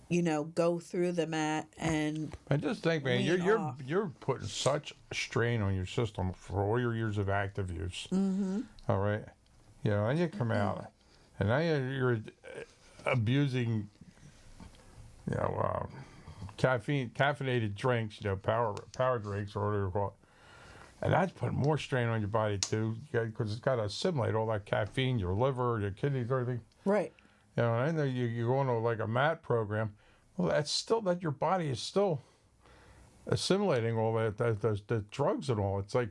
you know, go through the MAT. And I just think, man, wean off. you're putting such strain on your system for all your years of active use. Mm-hmm. All right, you know, and you come out, and now you're abusing, you know, caffeinated drinks, you know, power drinks or whatever you call it. And that's putting more strain on your body too, because it's got to assimilate all that caffeine, your liver, your kidneys, everything. Right. You know, and I know you go into like a MAT program. Well, that's still that your body is still assimilating all the drugs and all. It's like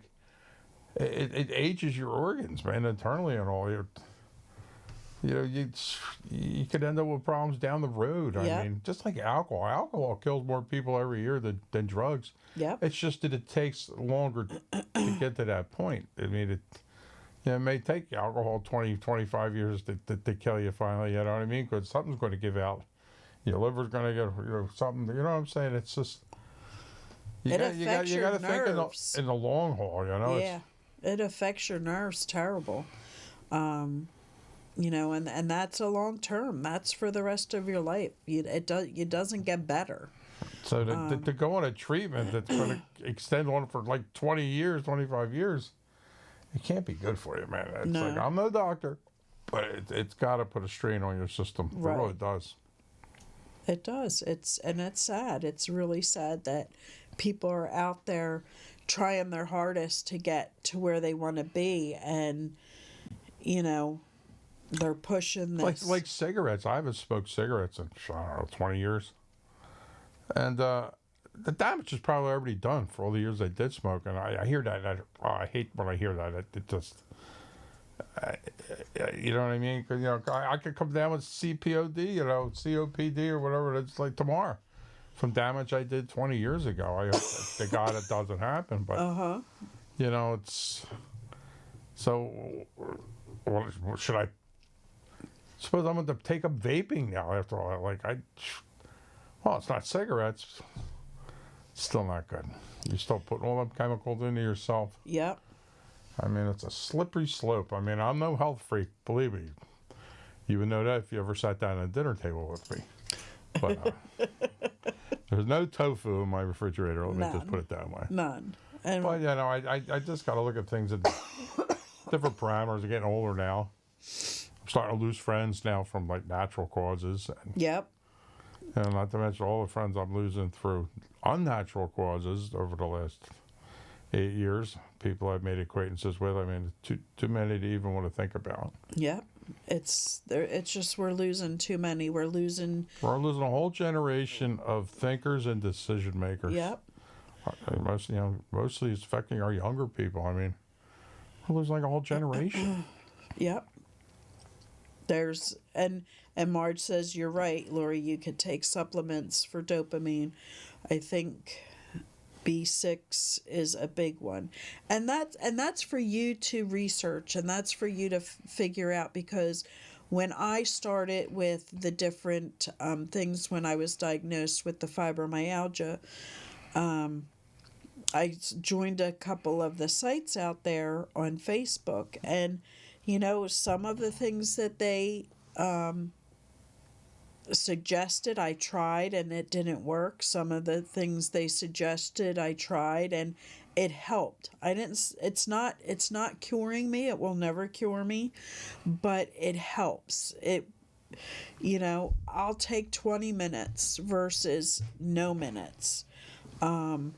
it ages your organs, man, internally and all. You know, you could end up with problems down the road. Yeah. I mean, just like alcohol. Alcohol kills more people every year than drugs. Yep. It's just that it takes longer to get to that point. I mean, it may take alcohol 20, 25 years to kill you finally, you know what I mean? Because something's going to give out. Your liver's going to get, you know, something, you know what I'm saying? It's just, you got to think in the long haul, you know? Yeah. It affects your nerves terrible. You know, and that's a long term. That's for the rest of your life. It doesn't get better. So to go on a treatment that's going to extend on for like 20 years, 25 years, it can't be good for you, man. It's No. like, I'm no doctor, but it's got to put a strain on your system. Right. It really does. It does. It's sad. It's really sad that people are out there trying their hardest to get to where they want to be, and you know, they're pushing this. Like cigarettes. I haven't smoked cigarettes in, I don't know, 20 years. And the damage is probably already done for all the years I did smoke. And I hear that. I hate when I hear that. It just, you know what I mean? 'Cause, you know, I could come down with CPOD, you know, COPD or whatever. It's like tomorrow from damage I did 20 years ago. I hope to God it doesn't happen. But, you know, it's, so, well, should I, suppose I'm going to take up vaping now after all that. Like, well, it's not cigarettes. Still not good. You're still putting all them chemicals into yourself. Yep. I mean, it's a slippery slope. I mean, I'm no health freak, believe me. You would know that if you ever sat down at a dinner table with me. But there's no tofu in my refrigerator. Let me just put it that way. None. And But, you know, I just got to look at things in different parameters. I'm getting older now. I'm starting to lose friends now from, like, natural causes. yep. And not to mention all the friends I'm losing through unnatural causes over the last 8 years. People I've made acquaintances with. I mean, too many to even want to think about. Yep. It's just we're losing too many. We're losing a whole generation of thinkers and decision makers. Yep. Mostly it's affecting our younger people. I mean, we're losing like a whole generation. Yep. There's and Marge says you're right, Lori. You could take supplements for dopamine. I think B6 is a big one, and that's for you to research, and that's for you to figure out, because when I started with the different things when I was diagnosed with the fibromyalgia, I joined a couple of the sites out there on Facebook, and you know, some of the things that they suggested, I tried and it didn't work. Some of the things they suggested, I tried and it helped. I didn't it's not curing me. It will never cure me, but it helps. I'll take 20 minutes versus no minutes. And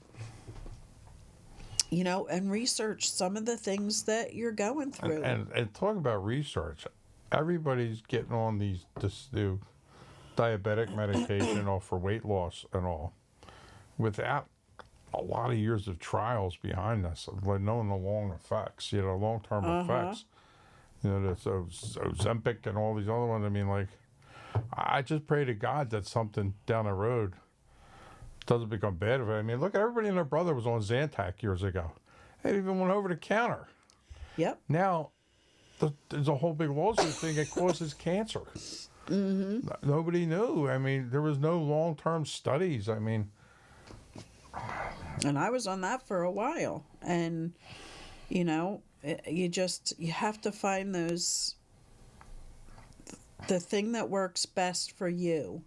research some of the things that you're going through. And talking about research, everybody's getting on this new diabetic medication all for weight loss and all, without a lot of years of trials behind us, like knowing the long effects, long-term effects. The Ozempic and all these other ones. I mean, like, I just pray to God that something down the road doesn't become bad of it. I mean, look, everybody and their brother was on Zantac years ago. They even went over the counter. Yep. Now, there's a whole big lawsuit thing that causes cancer. Mm-hmm. Nobody knew. I mean, there was no long-term studies. I mean, and I was on that for a while, and you have to find the thing that works best for you.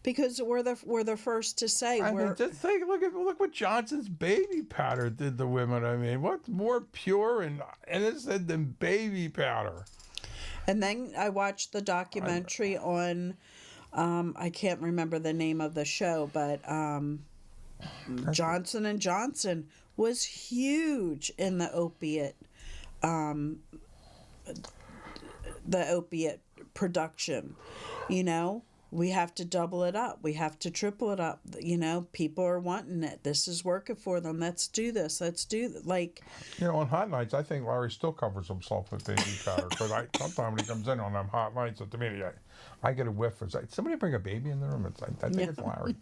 Because we're the first to say just look what Johnson's baby powder did to women. I mean, what's more pure and innocent than baby powder? And then I watched the documentary on, I can't remember the name of the show, but Johnson & Johnson was huge in the opiate production. We have to double it up. We have to triple it up. People are wanting it. This is working for them. Let's do this. On hot nights, I think Larry still covers himself with baby powder. Because sometimes when he comes in on them hot nights at the meeting, I get a whiff. It's like, somebody bring a baby in the room. It's like, I think it's Larry.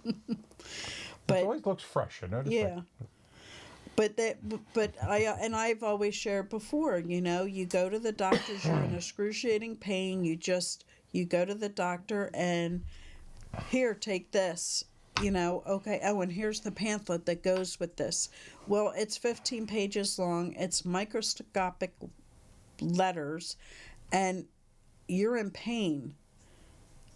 But it always looks fresh. Yeah. But I've always shared before. You go to the doctors. You're in excruciating pain. You go to the doctor and here, take this, okay. Oh, and here's the pamphlet that goes with this. Well, it's 15 pages long. It's microscopic letters and you're in pain.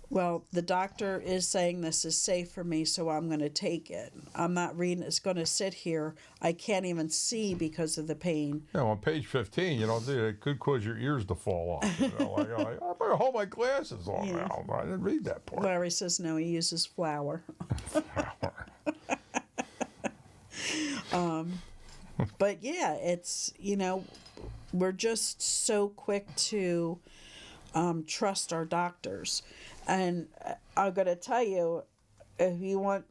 Well, the doctor is saying this is safe for me, so I'm going to take it. I'm not reading. It's going to sit here. I can't even see because of the pain. On page 15, it could cause your ears to fall off. I better hold my glasses on now. I didn't read that part. Larry says no, he uses flour. But yeah, it's, we're just so quick to trust our doctors. And I'm going to tell you, if you want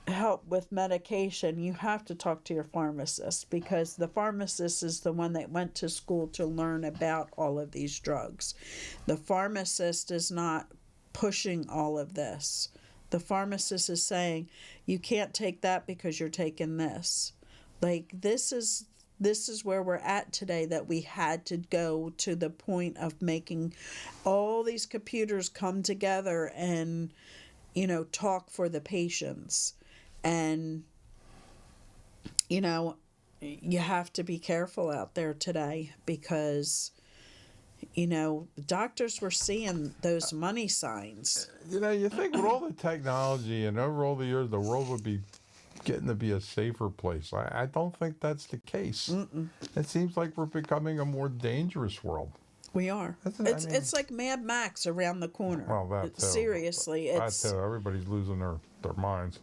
help with medication, you have to talk to your pharmacist, because the pharmacist is the one that went to school to learn about all of these drugs. The pharmacist is not pushing all of this. The pharmacist is saying, you can't take that because you're taking this. This is where we're at today, that we had to go to the point of making all these computers come together and, talk for the patients. And, you have to be careful out there today because, doctors were seeing those money signs. You think with all the technology and over all the years, the world would be getting to be a safer place. I don't think that's the case. Mm-mm. It seems like we're becoming a more dangerous world. We are. It's like Mad Max around the corner. Well, that too. Seriously. That too. Everybody's losing their minds.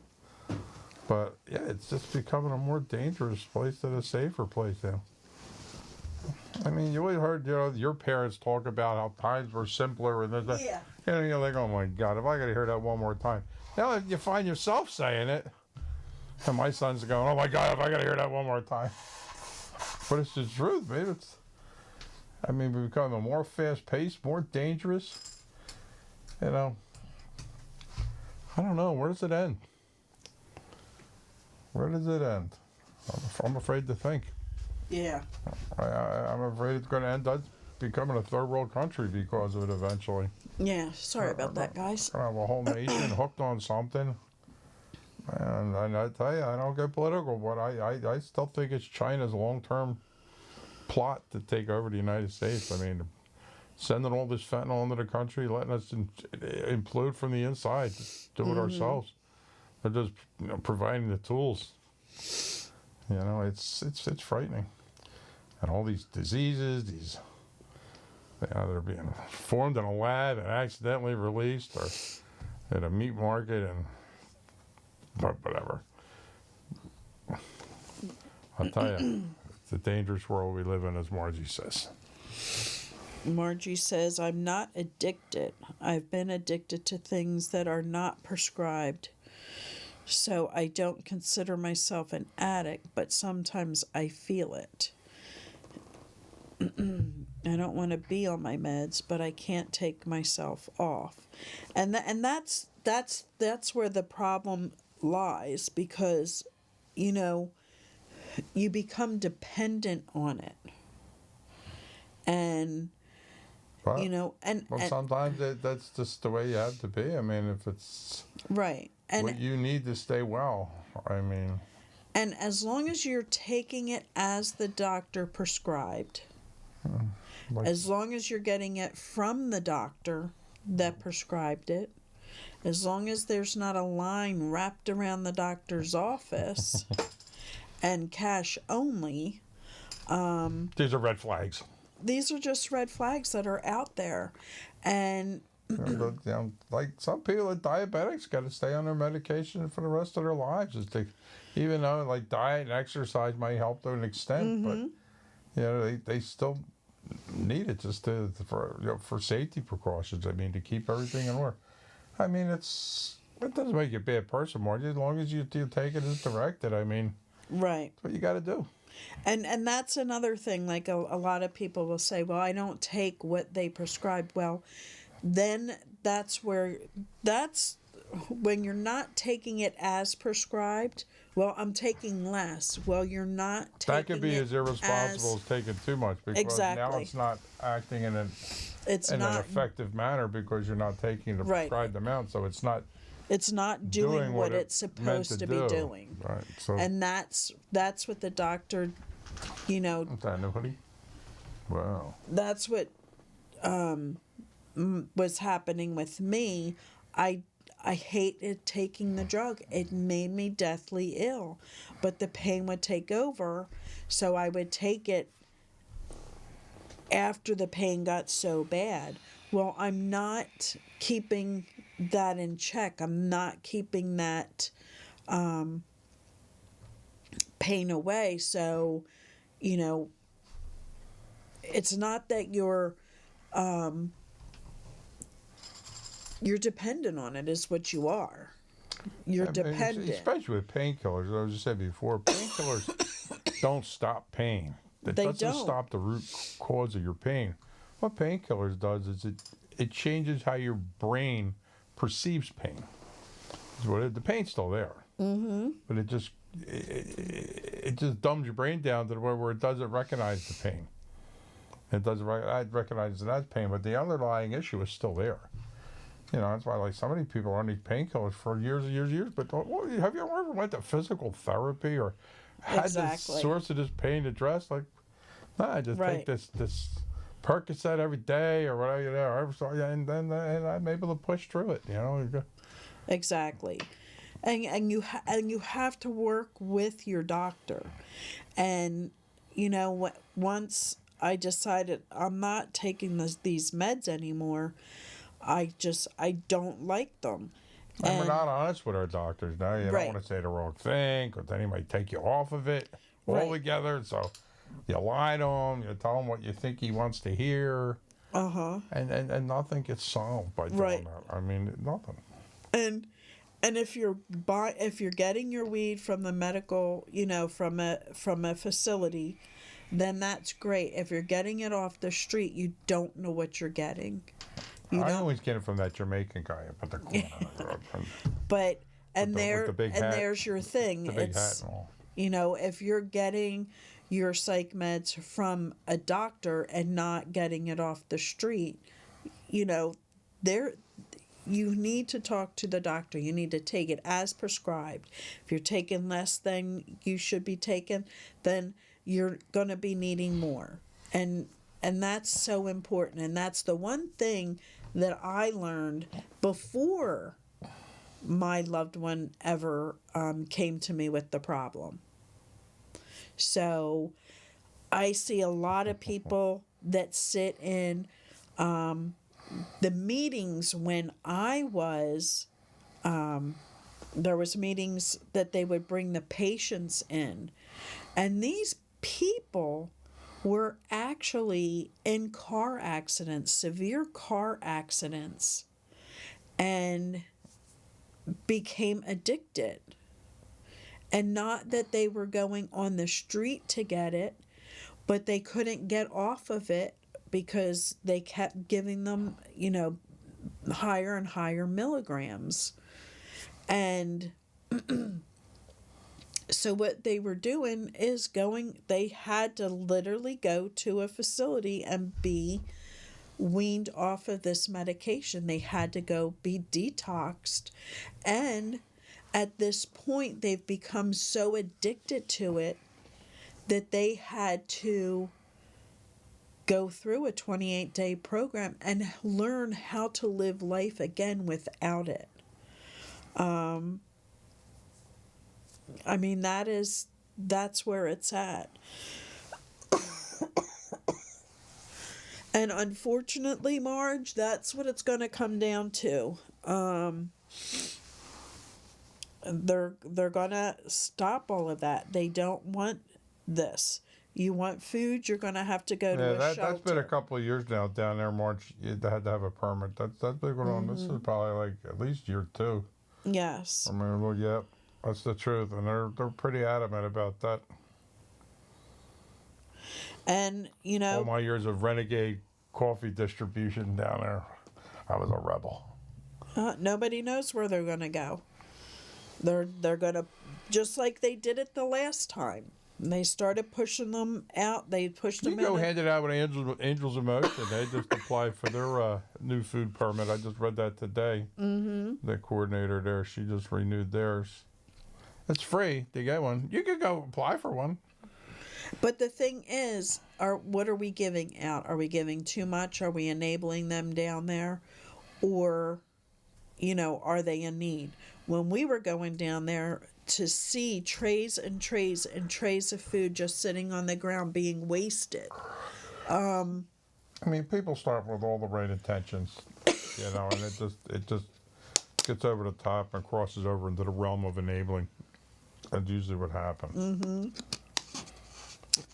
But, yeah, it's just becoming a more dangerous place than a safer place now. I mean, you always heard, your parents talk about how times were simpler and that. Yeah. You're like, oh, my God, if I got to hear that one more time. Now, if you find yourself saying it, and my son's going, oh my God, if I gotta hear that one more time. But it's the truth, man. We're becoming more fast-paced, more dangerous. I don't know. Where does it end? Where does it end? I'm afraid to think. Yeah. I'm afraid it's going to end up becoming a third world country because of it eventually. Yeah. Sorry about that, guys. A whole nation hooked on something. And I tell you, I don't get political, but I still think it's China's long-term plot to take over the United States. sending all this fentanyl into the country, letting us implode from the inside, do it ourselves. They're just providing the tools. It's frightening. And all these diseases, they're being formed in a lab and accidentally released, or at a meat market, and whatever. I'll tell you, it's a dangerous world we live in, as Margie says. Margie says, I'm not addicted. I've been addicted to things that are not prescribed. So I don't consider myself an addict, but sometimes I feel it. I don't want to be on my meds, but I can't take myself off. And that's where the problem lies, because, you become dependent on it. And But, and sometimes that's just the way you have to be. I mean, if it's right, and what you need to stay well, I mean. And as long as you're taking it as the doctor prescribed, as long as you're getting it from the doctor that prescribed it, as long as there's not a line wrapped around the doctor's office and cash only, These are red flags. These are just red flags that are out there. And like some people are diabetics, got to stay on their medication for the rest of their lives. Even though like diet and exercise might help to an extent, but they still need it just for safety precautions. I mean, to keep everything in order. I mean, it doesn't make you a bad person, Margie, as long as you take it as directed. I mean, right, that's what you got to do. And that's another thing. Like a lot of people will say, well, I don't take what they prescribe. Well, then that's when you're not taking it as prescribed. Well, I'm taking less. Well, you're not taking it. That could be as irresponsible as taking too much, because now it's not acting in an effective manner, because you're not taking the prescribed amount, so it's not doing what it's supposed to be doing. Right. So, and that's what the doctor, Nobody? Wow. That's what was happening with me. I hated taking the drug. It made me deathly ill. But the pain would take over, so I would take it after the pain got so bad. Well, I'm not keeping that in check. I'm not keeping that pain away. So, it's not that you're dependent on it, is what you are. You're dependent. Especially with painkillers. As I said before, painkillers don't stop pain. It doesn't stop the root cause of your pain. What painkillers does is it changes how your brain perceives pain. The pain's still there. Mm-hmm. But it just dumbs your brain down to the point where it doesn't recognize the pain. It doesn't recognize it as pain, but the underlying issue is still there. That's why like so many people are on these painkillers for years and years and years. But have you ever went to physical therapy or had the source of this pain addressed? Like, no, I just take this Percocet every day or whatever, and then I'm able to push through it. Exactly, and you have to work with your doctor, and once I decided I'm not taking these meds anymore, I don't like them. And we're not honest with our doctors now. You don't want to say the wrong thing, because then he might take you off of it altogether. So you lie to him, you tell him what you think he wants to hear. And nothing gets solved by doing that. I mean, nothing. And if you're getting your weed from the medical, from a facility, then that's great. If you're getting it off the street, you don't know what you're getting. I always get it from that Jamaican guy up at the corner. But there's your thing. The big hat and all. If you're getting your psych meds from a doctor and not getting it off the street, you need to talk to the doctor. You need to take it as prescribed. If you're taking less than you should be taking, then you're going to be needing more. And And that's so important. And that's the one thing that I learned before my loved one ever came to me with the problem. So I see a lot of people that sit in the meetings when I was, there was meetings that they would bring the patients in. And these people were actually in car accidents, severe car accidents, and became addicted. And not that they were going on the street to get it, but they couldn't get off of it because they kept giving them, higher and higher milligrams. And so what they were doing is they had to literally go to a facility and be weaned off of this medication. They had to go be detoxed. And at this point, they've become so addicted to it that they had to go through a 28-day program and learn how to live life again without it. I mean, that's where it's at. And unfortunately, Marge, that's what it's going to come down to. They're going to stop all of that. They don't want this. You want food, you're going to have to go to a shelter. That's been a couple of years now down there, March. You had to have a permit. That's been going on. This is probably like at least year 2. Yes. I mean, well, yeah, that's the truth. And they're pretty adamant about that. And, all my years of renegade coffee distribution down there, I was a rebel. Nobody knows where they're going to go. They're going to, just like they did it the last time. They started pushing them out. They pushed them out. You go hand it out with Angels of Motion. They just applied for their new food permit. I just read that today. Mm-hmm. The coordinator there, she just renewed theirs. It's free to get one. You could go apply for one. But the thing is, what are we giving out? Are we giving too much? Are we enabling them down there? Or, are they in need? When we were going down there to see trays and trays and trays of food just sitting on the ground being wasted. I mean, people start with all the right intentions, and it just gets over the top and crosses over into the realm of enabling. That's usually what happens. Mm-hmm.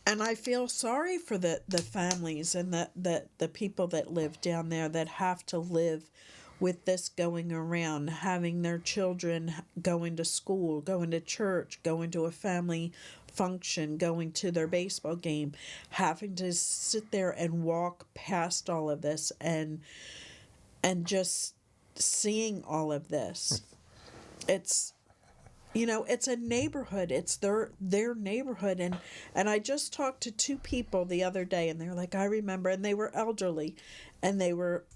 And I feel sorry for the families and the people that live down there that have to live with this going around, having their children going to school, going to church, going to a family function, going to their baseball game, having to sit there and walk past all of this and just seeing all of this. It's it's a neighborhood. It's their neighborhood. And I just talked to 2 people the other day, and they're like, I remember, and they were elderly. And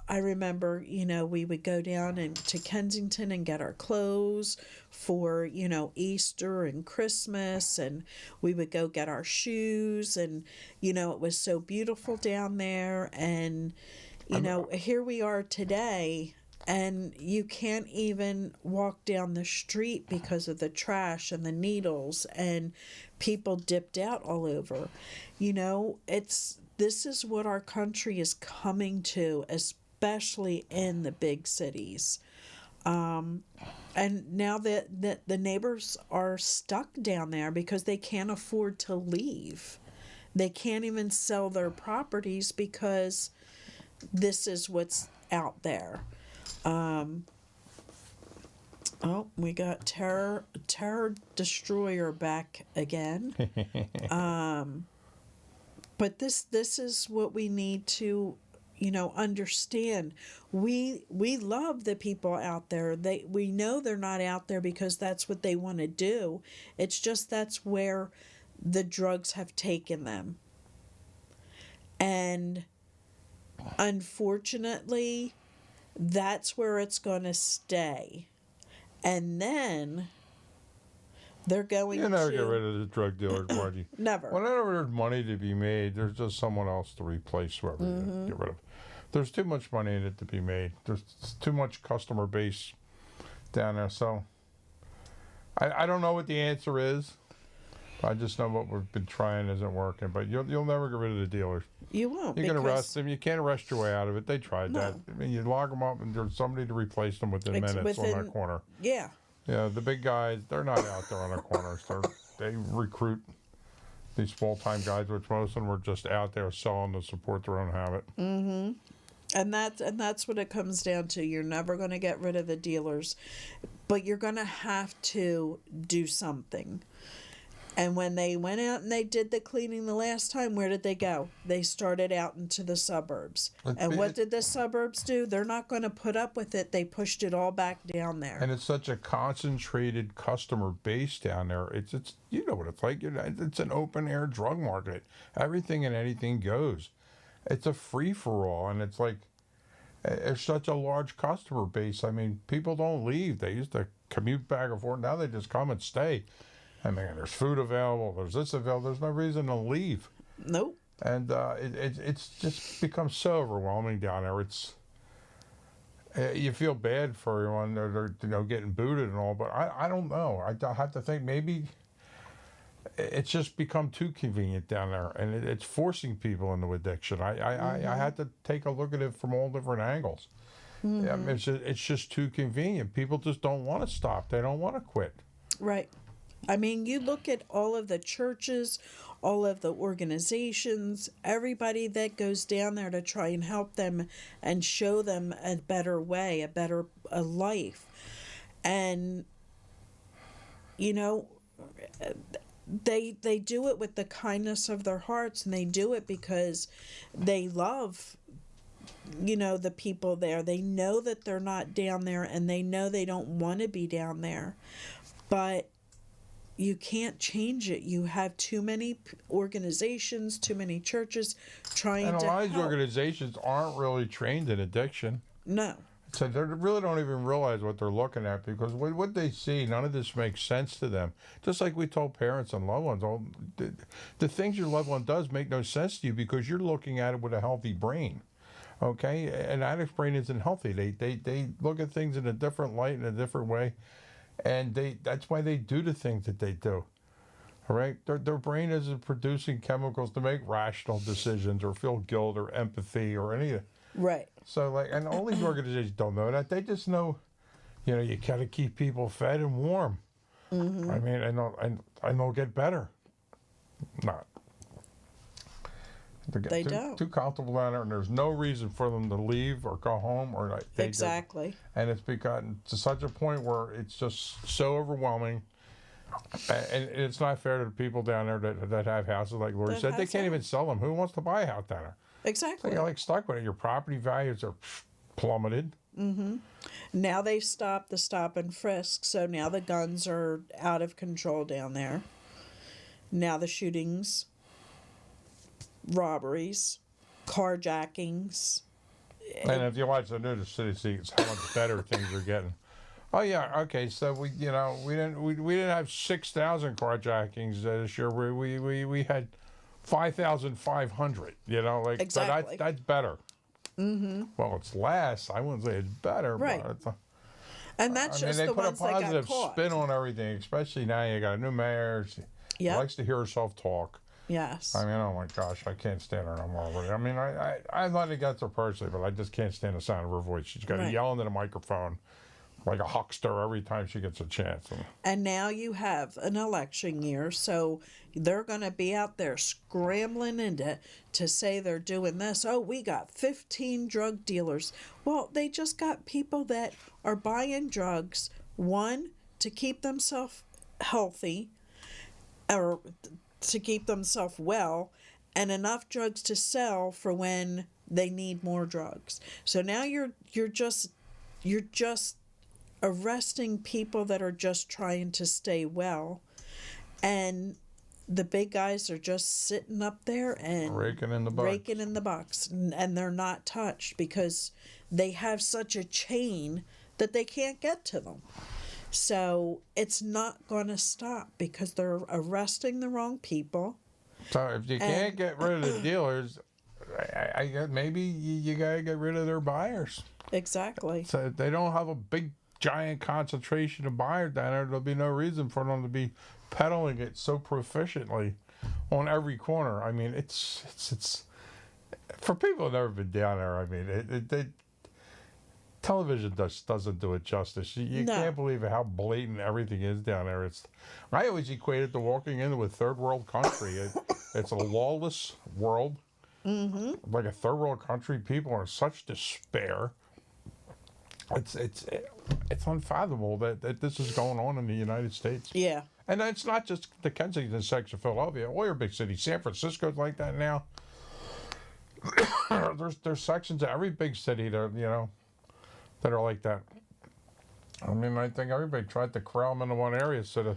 I remember, we would go down to Kensington and get our clothes for, Easter and Christmas. And we would go get our shoes. And, it was so beautiful down there. And, here we are today. And you can't even walk down the street because of the trash and the needles and people dipped out all over. This is what our country is coming to, especially in the big cities. And now that the neighbors are stuck down there because they can't afford to leave. They can't even sell their properties because this is what's out there. We got Terror Destroyer back again. But this is what we need to, understand. We love the people out there. We know they're not out there because that's what they want to do. It's just that's where the drugs have taken them. And unfortunately, that's where it's going to stay. And then They're going You never to get rid of the drug dealers, Margie. never. Whenever there's money to be made, there's just someone else to replace whoever you get rid of. There's too much money in it to be made. There's too much customer base down there. So I don't know what the answer is. I just know what we've been trying isn't working. But you'll never get rid of the dealers. You won't. You can because arrest them. You can't arrest your way out of it. They tried that. I mean, you lock them up, and there's somebody to replace them within minutes on that corner. Yeah. Yeah, the big guys, they're not out there on the corners. They recruit these full-time guys, which most of them are just out there selling to support their own habit. Mm-hmm. And that's what it comes down to. You're never going to get rid of the dealers, but you're going to have to do something. And when they went out and they did the cleaning the last time, where did they go? They started out into the suburbs. And what did the suburbs do? They're not going to put up with it. They pushed it all back down there. And it's such a concentrated customer base down there. It's you know what it's like. It's an open air drug market. Everything and anything goes. It's a free for all, and it's like it's such a large customer base. I mean, people don't leave. They used to commute back and forth. Now they just come and stay. I mean, there's food available. There's this available. There's no reason to leave. Nope. And it's just become so overwhelming down there. It's you feel bad for everyone. They're getting booted and all, but I don't know. I have to think maybe it's just become too convenient down there, and it's forcing people into addiction. I had to take a look at it from all different angles. Mm-hmm. I mean, it's just too convenient. People just don't want to stop. They don't want to quit. Right. I mean, you look at all of the churches, all of the organizations, everybody that goes down there to try and help them and show them a better way, a life. And, you know, they do it with the kindness of their hearts, and they do it because they love, you know, the people there. They know that they're not down there, and they know they don't want to be down there. But you can't change it. You have too many organizations, too many churches trying to help. And a lot of these organizations aren't really trained in addiction. No. So they really don't even realize what they're looking at, because what they see, none of this makes sense to them. Just like we told parents and loved ones, the things your loved one does make no sense to you because you're looking at it with a healthy brain. Okay? An addict's brain isn't healthy. They look at things in a different light, in a different way. And that's why they do the things that they do. All right? Their brain isn't producing chemicals to make rational decisions or feel guilt or empathy or any of it. Right. So, and all these organizations don't know that. They just know, you know, you got to keep people fed and warm. Mm-hmm. I mean, and they'll get better. Not. They don't. Too comfortable down there, and there's no reason for them to leave or go home or they exactly. Do. And it's gotten to such a point where it's just so overwhelming, and it's not fair to the people down there that have houses. Like Lori said, they can't even sell them. Who wants to buy a house down there? Exactly. So you're like stuck with it. Your property values are plummeted. Mm-hmm. Now they've stopped the stop and frisk, so now the guns are out of control down there. Now the shootings, robberies, carjackings. And if you watch the news, the city sees how much better things are getting. Oh yeah, okay. So we didn't have 6,000 carjackings this year. We had 5,500. You know, like exactly. So that's better. Mm-hmm. Well, it's less. I wouldn't say it's better, right? But and that's just the ones that got caught. They put a positive spin on everything, especially now you got a new mayor. She likes to hear herself talk. Yes. I mean, oh my gosh, I can't stand her no more. I mean, I'm not against her personally, but I just can't stand the sound of her voice. She's got to yell into the microphone like a huckster every time she gets a chance. And now you have an election year, so they're going to be out there scrambling to say they're doing this. Oh, we got 15 drug dealers. Well, they just got people that are buying drugs, one, to keep themselves healthy, or to keep themselves well, and enough drugs to sell for when they need more drugs. So now you're just arresting people that are just trying to stay well, and the big guys are just sitting up there and raking in the box, and they're not touched because they have such a chain that they can't get to them. So it's not going to stop because they're arresting the wrong people. So if you can't And get rid of the dealers, I guess maybe you gotta get rid of their buyers. exactly. So if they don't have a big giant concentration of buyers down there, there'll be no reason for them to be peddling it so proficiently on every corner. I mean, it's for people who've never been down there. I mean, television doesn't do it justice. You No. can't believe how blatant everything is down there. I always equate it to walking into a third world country. It's a lawless world. Mm-hmm. Like a third world country, people are in such despair. It's unfathomable that this is going on in the United States. Yeah. And it's not just the Kensington section of Philadelphia. All your big cities, San Francisco's like that now. there's sections of every big city that that are like that. I mean, I think everybody tried to corral them into one area so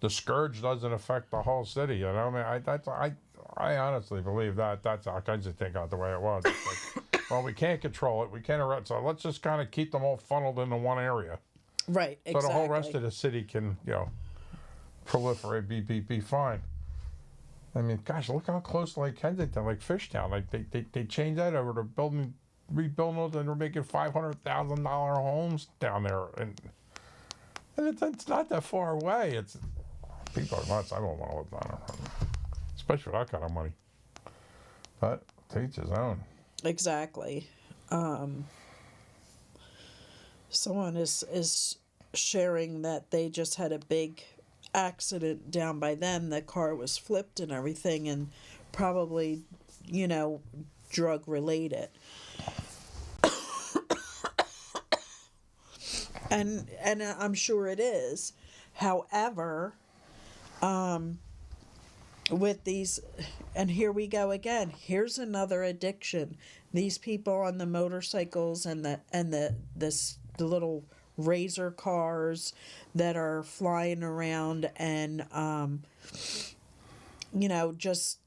the scourge doesn't affect the whole city. You know, I mean, I honestly believe that's how Kensington got the way it was. It's like, well, we can't control it. We can't arrest. So let's just kind of keep them all funneled into one area. Right. Exactly. So the whole rest of the city can, proliferate, be fine. I mean, gosh, look how close like Kensington, like Fishtown, like they changed that over to rebuilding those, and they're making $500,000 homes down there, and it's not that far away. It's people are nuts. I don't want to live down there, especially with that kind of money. But to each his own. Exactly. Someone is sharing that they just had a big accident down by them. The car was flipped and everything, and probably, drug related. and I'm sure it is. However, with these, and here we go again. Here's another addiction. These people on the motorcycles and the little razor cars that are flying around, and just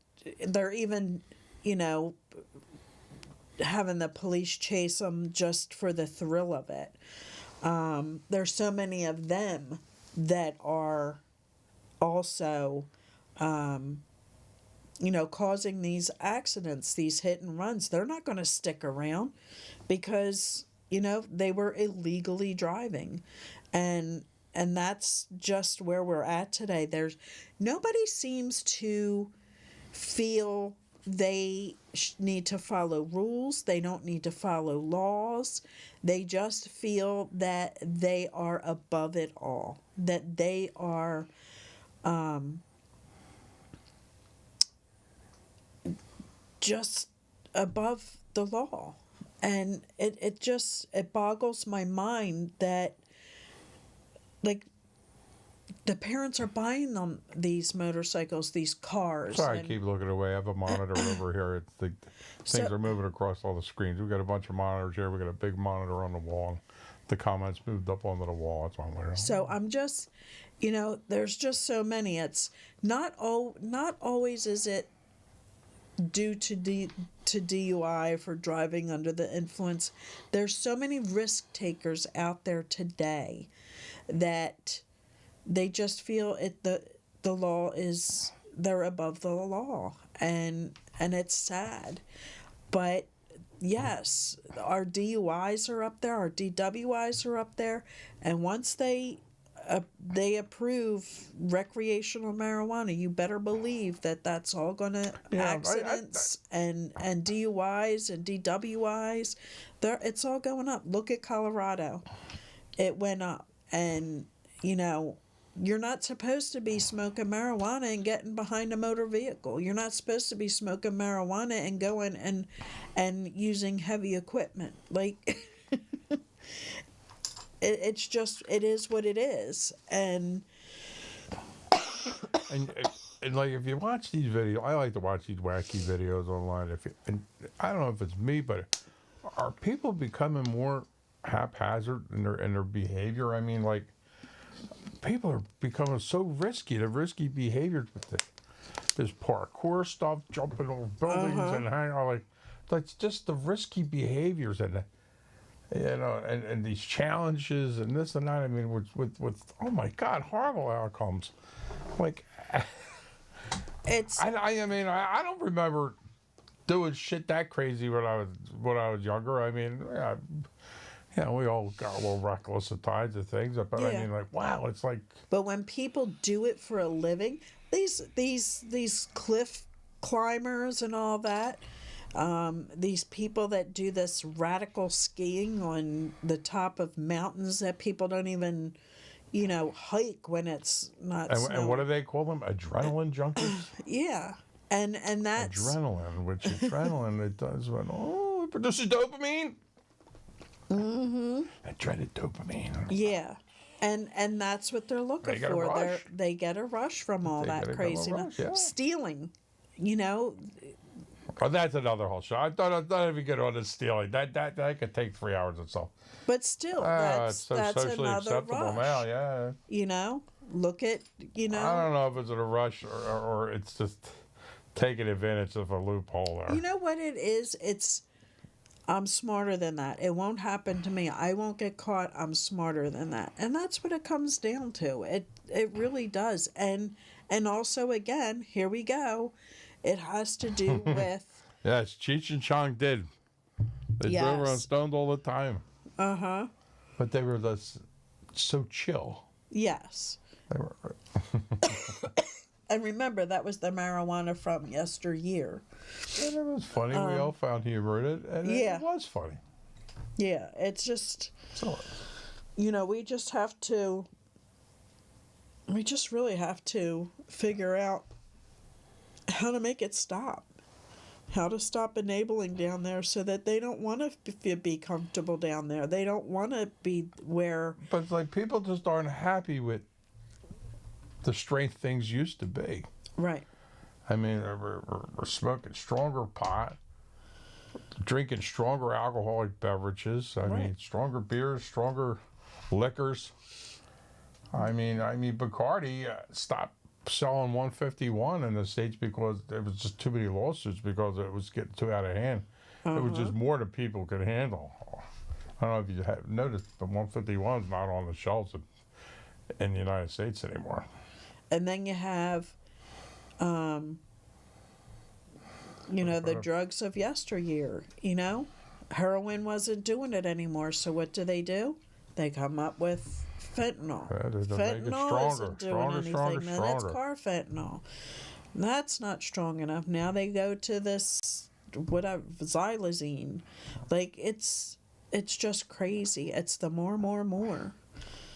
they're even having the police chase them just for the thrill of it. There's so many of them that are also causing these accidents, these hit and runs. They're not going to stick around because they were illegally driving, and that's just where we're at today. Nobody seems to feel they need to follow rules. They don't need to follow laws. They just feel that they are above it all, that they are just above the law. And it boggles my mind that, like, the parents are buying them these motorcycles, these cars. Sorry, I keep looking away. I have a monitor over here. Things are moving across all the screens. We've got a bunch of monitors here. We've got a big monitor on the wall. The comments moved up onto the wall. That's why I'm looking. So I'm just, there's just so many. It's not always is it due to DUI for driving under the influence. There's so many risk takers out there today that they just feel the law is, they're above the law, and it's sad. But yes, our DUIs are up there, our DWIs are up there, and once they approve recreational marijuana, you better believe that's all going to accidents and DUIs and DWIs. It's all going up. Look at Colorado. It went up, and you're not supposed to be smoking marijuana and getting behind a motor vehicle. You're not supposed to be smoking marijuana and going and using heavy equipment. Like, it is what it is. And like, if you watch these videos, I like to watch these wacky videos online. And I don't know if it's me, but are people becoming more haphazard in their behavior? I mean, like, people are becoming so risky. The risky behaviors with this parkour stuff, jumping over buildings and hanging on, like, that's just the risky behaviors, and and these challenges and this and that. I mean, with oh my God, horrible outcomes. Like, It's I mean, I don't remember doing shit that crazy when I was younger. I mean, we all got a little reckless at times of things, but I Yeah. mean, like, wow, it's like, but when people do it for a living, these cliff climbers and all that, these people that do this radical skiing on the top of mountains that people don't even, hike when it's not and snowing. what do they call them? Adrenaline junkies. Yeah, and that's Adrenaline, which adrenaline it does when it produces dopamine. Mm-hmm. I dreaded dopamine. yeah. And that's what they're looking They get a for. rush. They get a rush from all They that get a craziness. rush, yeah. Stealing, Oh, that's another whole show. I thought if you get on to stealing, that could take 3 hours itself. but still, It's that's so socially another acceptable rush. now. Yeah. Look at, I don't know if it's a rush or it's just taking advantage of a loophole there. You know what it is? I'm smarter than that. It won't happen to me. I won't get caught. I'm smarter than that. And that's what it comes down to. It really does. And also, again, here we go. It has to do with... Yes, Cheech and Chong did. They drove around Yes. stoned all the time. Uh-huh. But they were just so chill. Yes. They were. And remember, that was the marijuana from yesteryear. And it was funny. We all found humor in it. And yeah. it was funny. Yeah, it's just... So, we just have to... We just really have to figure out how to make it stop. How to stop enabling down there so that they don't want to be comfortable down there. They don't want to be where... but it's like people just aren't happy with the strength things used to be. Right. I mean, we're smoking stronger pot, drinking stronger alcoholic beverages. I mean, Right. stronger beers, stronger liquors. I mean, Bacardi stopped selling 151 in the States because there was just too many lawsuits because it was getting too out of hand. It was just more than people could handle. I don't know if you have noticed, but 151 is not on the shelves in the United States anymore. And then you have, the drugs of yesteryear, Heroin wasn't doing it anymore, so what do? They come up with fentanyl. Yeah, they make it Fentanyl stronger, isn't doing stronger, anything. stronger, Now that's stronger. carfentanil. That's not strong enough. Now they go to this, whatever, xylazine. Like, it's just crazy. It's the more.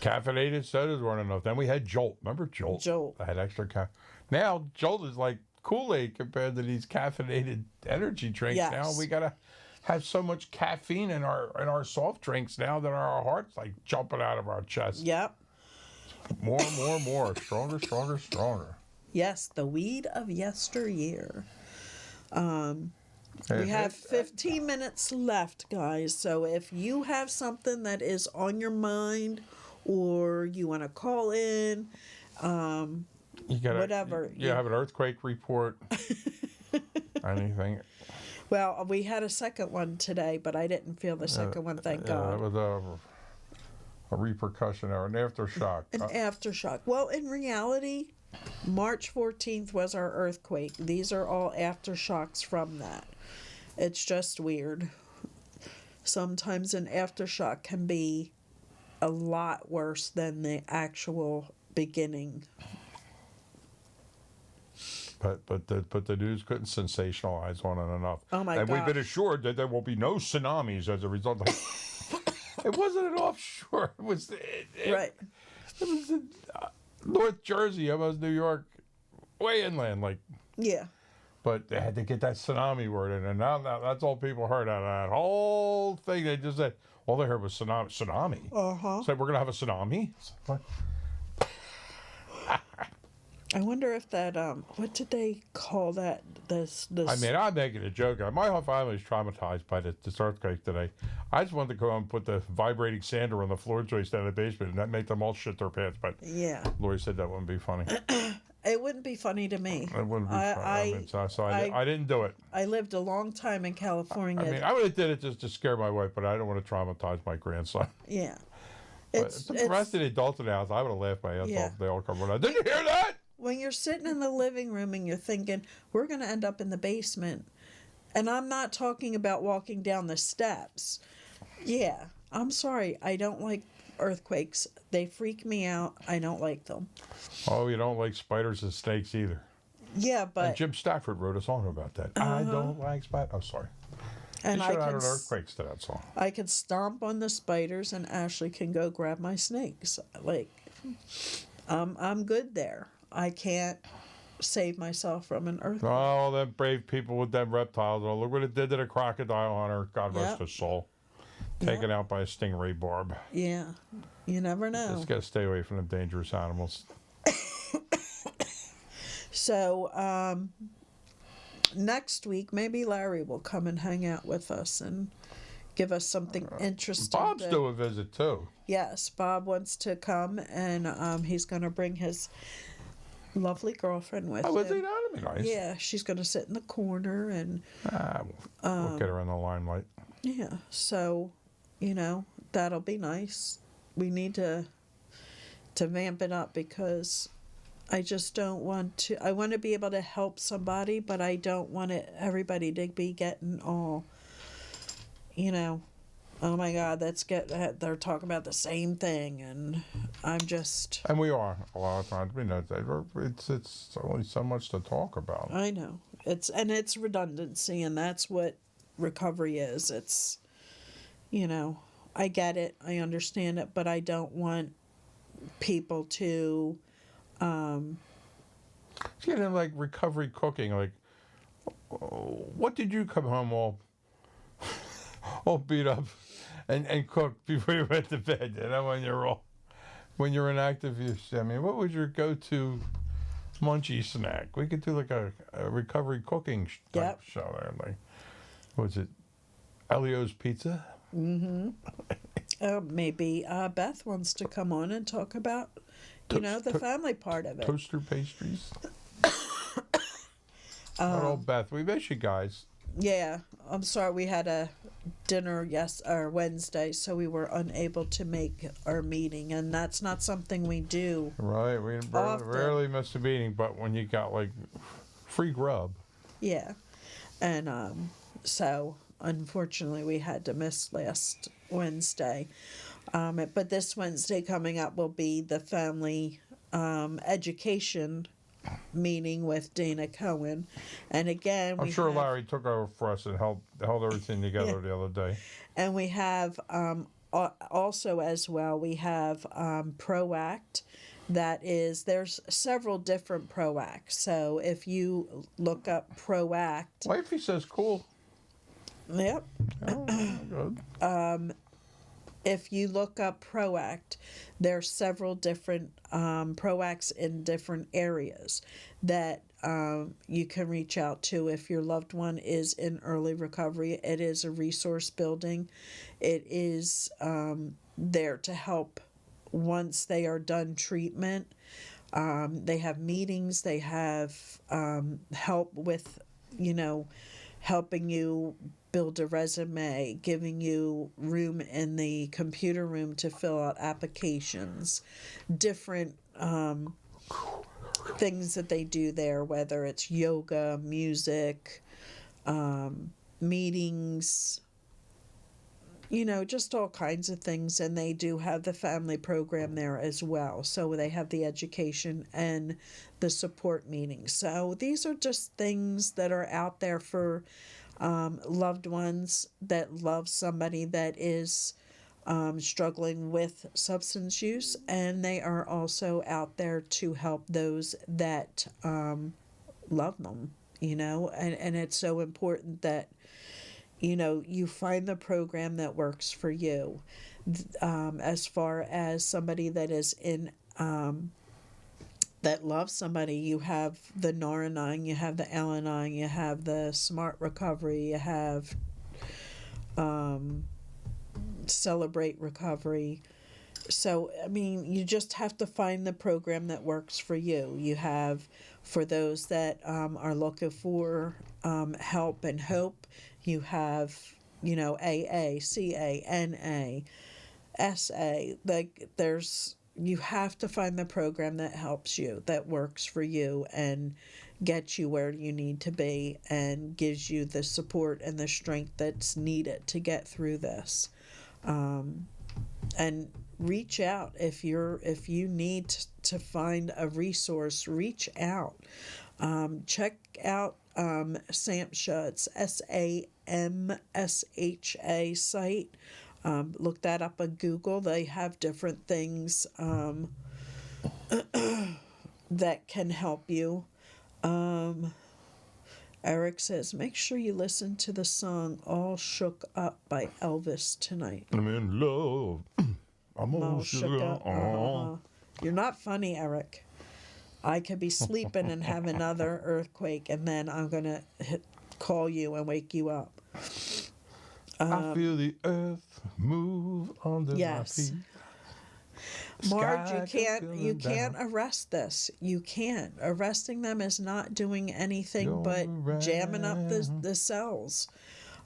Caffeinated sodas weren't enough. Then we had Jolt. Remember Jolt? Jolt. I had extra Now Jolt is like Kool-Aid compared to these caffeinated energy drinks. Yes. Now we gotta have so much caffeine in our soft drinks now that our heart's like jumping out of our chest. Yep. More. Stronger. Yes, the weed of yesteryear. We And have 15 minutes left, guys. So if you have something that is on your mind or you want to call in, you gotta, whatever. You have an earthquake report. Anything. well, we had a second one today, but I didn't feel the second one, thank Yeah, God. it was a repercussion or an aftershock. An aftershock. Well, in reality, March 14th was our earthquake. These are all aftershocks from that. It's just weird. Sometimes an aftershock can be a lot worse than the actual beginning. But the news couldn't sensationalize on it enough. Oh my And we've been gosh. assured that there will be no tsunamis as a result. It wasn't an offshore. It was Right. It was in North Jersey, almost New York, way inland. Like, Yeah. but they had to get that tsunami word in, and now that's all people heard out of that whole thing. They just said all they heard was tsunami. Uh-huh. Said we're gonna have a tsunami. What? I wonder if that, what did they call that? This I mean, I'm making a joke. My whole family is traumatized by this earthquake today. I just wanted to go and put the vibrating sander on the floor joist down in the basement, and that made them all shit their pants. But yeah. Lori said that wouldn't be funny. It would wouldn't be funny to me. It wouldn't be fun. I mean, so I didn't do it. I lived a long time in California. I mean, I would have did it just to scare my wife, but I don't want to traumatize my grandson. Yeah. But the rest of the adults in the house, I would have laughed my ass off. They all come running. Did you hear that? When you're sitting in the living room and you're thinking, we're going to end up in the basement. And I'm not talking about walking down the steps. Yeah, I'm sorry. I don't like earthquakes. They freak me out. I don't like them. Oh, you don't like spiders and snakes either. Yeah, but... And Jim Stafford wrote a song about that. I don't like spiders. Oh, sorry. And he should have added earthquakes to that song. I could stomp on the spiders and Ashley can go grab my snakes. Like, I'm good there. I can't save myself from an earthquake. Oh, them brave people with them reptiles. Oh, look what it did to the crocodile hunter. God rest his soul. Taken out by a stingray barb. Yeah. You never know. Just got to stay away from the dangerous animals. So, next week, maybe Larry will come and hang out with us and give us something interesting. Bob's doing a visit, too. Yes, Bob wants to come, and he's going to bring his lovely girlfriend with him. Oh, is he? That'd be nice. Yeah, she's going to sit in the corner, and... we'll get her in the limelight. Yeah, so, that'll be nice. We need to vamp it up because I just don't want to... I want to be able to help somebody, but I don't want everybody to be getting all, oh my God, they're talking about the same thing, and I'm just... And we are, a lot of times. We know that it's only so much to talk about. I know. It's redundancy, and that's what recovery is. It's, I get it, I understand it, but I don't want people to... It's getting like recovery cooking, like, what did you come home all beat up and cook before you went to bed, when you're in active use? I mean, what was your go-to munchie snack? We could do like a recovery cooking type show there. Like, was it Elio's Pizza? Mm-hmm. Maybe Beth wants to come on and talk about, the family part of it. Toaster pastries. Not all Beth. We miss you guys. Yeah, I'm sorry. We had a dinner Wednesday, so we were unable to make our meeting, and that's not something we do. Right, we rarely miss a meeting, but when you got like free grub. Yeah, and so unfortunately we had to miss last Wednesday. But this Wednesday coming up will be the family education meeting with Dana Cohen, and again I'm sure Larry took over for us and held everything together the other day. And we have also as well we have ProAct. There's several different ProActs. So if you look up ProAct, Wifey says cool. Yep. Oh, good. If you look up ProAct, there are several different ProActs in different areas that you can reach out to if your loved one is in early recovery. It is a resource building. It is there to help once they are done treatment. They have meetings. They have help with, helping you build a resume, giving you room in the computer room to fill out applications, different things that they do there, whether it's yoga, music, meetings, just all kinds of things. And they do have the family program there as well. So they have the education and the support meetings. So these are just things that are out there for loved ones that love somebody that is struggling with substance use, and they are also out there to help those that love them, and it's so important that you find the program that works for you. As far as somebody that is in that loves somebody, you have the Nor9, you have the Al-Anon, you have the Smart Recovery, you have Celebrate Recovery, So, I mean, you just have to find the program that works for you. You have, for those that are looking for help and hope, you have, you know, AA, CA, NA, SA. Like, you have to find the program that helps you, that works for you, and gets you where you need to be, and gives you the support and the strength that's needed to get through this. And reach out if you need to find a resource. Reach out. Check out SAMHSA. It's SAMSHA site. Look that up on Google. They have different things that can help you. Eric says, make sure you listen to the song All Shook Up by Elvis tonight. I'm in love. I'm all shook up. You're not funny, Eric. I could be sleeping and have another earthquake, and then I'm going to call you and wake you up. I feel the earth move under my feet. Marge, you can't arrest this. You can't. Arresting them is not doing anything but jamming up the cells.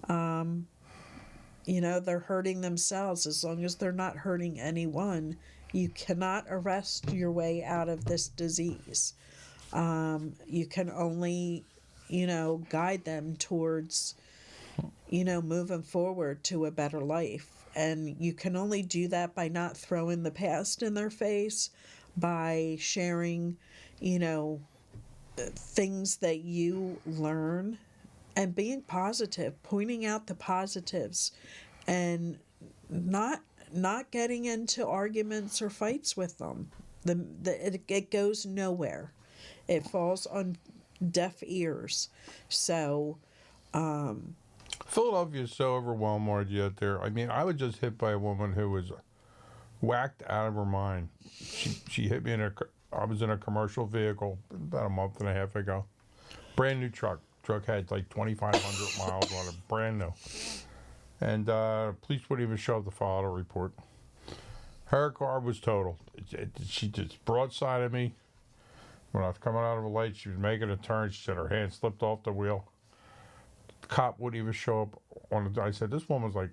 You know, they're hurting themselves. As long as they're not hurting anyone, you cannot arrest your way out of this disease. You can only, you know, guide them towards, you know, moving forward to a better life. And you can only do that by not throwing the past in their face, by sharing, you know, things that you learn, and being positive, pointing out the positives, and not getting into arguments or fights with them. It goes nowhere. It falls on deaf ears. So, Philadelphia is so overwhelmed out there. I mean, I was just hit by a woman who was whacked out of her mind. She hit me I was in a commercial vehicle about a month and a half ago. Brand new truck. Truck had like 2,500 miles on it, brand new. And police wouldn't even show up to file a report. Her car was totaled. She just broadsided me. When I was coming out of a light, she was making a turn. She said her hand slipped off the wheel. The cop wouldn't even show up. I said, this woman's like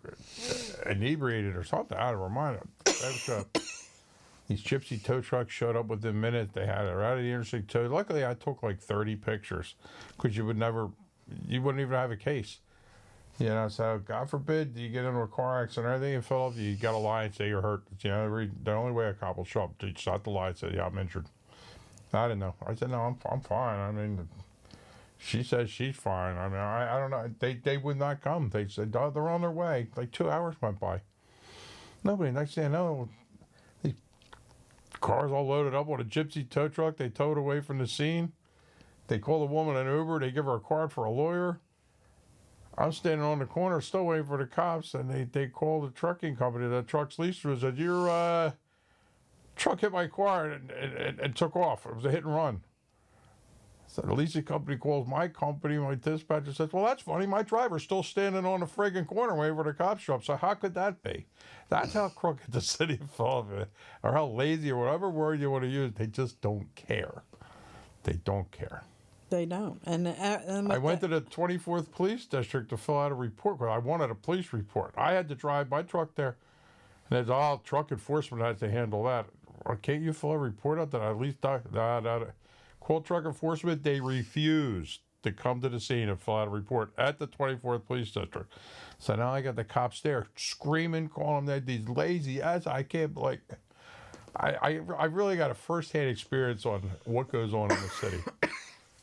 inebriated or something, out of her mind. These gypsy tow trucks showed up within minutes. They had her out of the interstate tow. Luckily, I took like 30 pictures because you wouldn't even have a case. You know, so God forbid you get into a car accident or anything in Philadelphia, you got to lie and say you're hurt. You know, the only way a cop will show up is not to lie and say, yeah, I'm injured. I didn't know. I said, no, I'm fine. I mean, she says she's fine. I mean, I don't know. They would not come. They said, oh, they're on their way. Like 2 hours went by. Nobody. Next thing I know, these cars all loaded up on a gypsy tow truck. They towed away from the scene. They call the woman an Uber. They give her a card for a lawyer. I'm standing on the corner still waiting for the cops, and they call the trucking company. The truck's leased through said, your truck hit my car and took off. It was a hit and run. So the leasing company calls my company. My dispatcher says, well, that's funny. My driver's still standing on the friggin' corner waiting for the cops to show up. So how could that be? That's how crooked the city of Philadelphia, or how lazy, or whatever word you want to use. They just don't care. They don't care. They don't. And I went to the 24th Police District to fill out a report. I wanted a police report. I had to drive my truck there. And they said, truck enforcement has to handle that. Or can't you fill a report out that I at least call truck enforcement? They refused to come to the scene and fill out a report at the 24th Police District. So now I got the cops there screaming, calling them these lazy ass. I can't, like, I really got a first-hand experience on what goes on in the city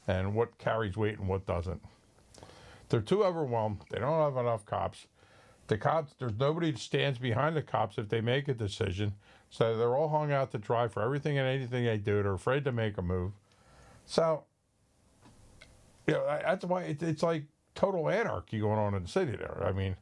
and what carries weight and what doesn't. They're too overwhelmed. They don't have enough cops. The cops, there's nobody that stands behind the cops if they make a decision. So they're all hung out to dry for everything and anything they do. They're afraid to make a move. So, you know, that's why it's like total anarchy going on in the city there. I mean,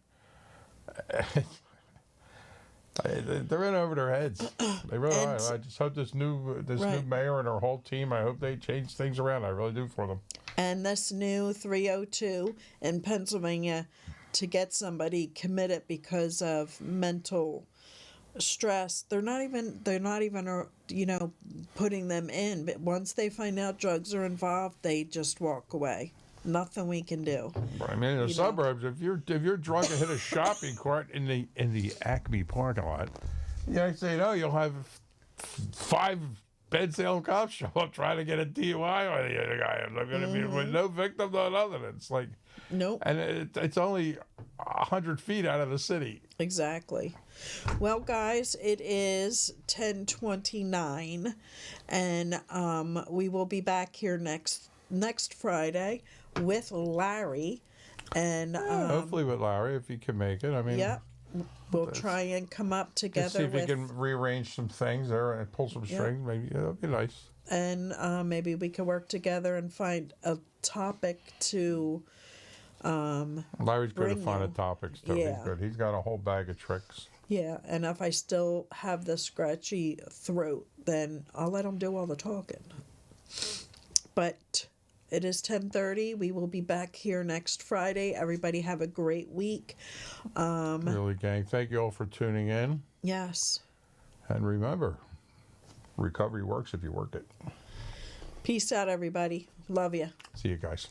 they're in over their heads. They really are. I just hope this new mayor and her whole team, I hope they change things around. I really do for them. And this new 302 in Pennsylvania to get somebody committed because of mental stress. They're not even putting them in, but once they find out drugs are involved, they just walk away. Nothing we can do. I mean, in the You know. suburbs, if you're drunk and hit a shopping cart in the Acme parking lot, next thing you know, you'll have 5 Bed Salem cops show up trying to get a DUI on the other guy. And they're going to be with no victim, no nothing. It's like, Nope. and it's only 100 feet out of the city. Exactly. Well, guys, it is 10:29, and we will be back here next Friday with Larry, and Hopefully with Larry, if he can make it. I mean, yep, we'll try and come up let's together see if with, he can rearrange some things there and pull some strings. Maybe that'll be nice. and maybe we could work together and find a topic to. Larry's good at bring finding you. topics, too. Yeah. He's good. He's got a whole bag of tricks. Yeah, and if I still have the scratchy throat, then I'll let him do all the talking. But it is 10:30. We will be back here next Friday. Everybody have a great week. Really, gang. Thank you all for tuning in. Yes. And remember, recovery works if you work it. Peace out, everybody. Love you. See you guys.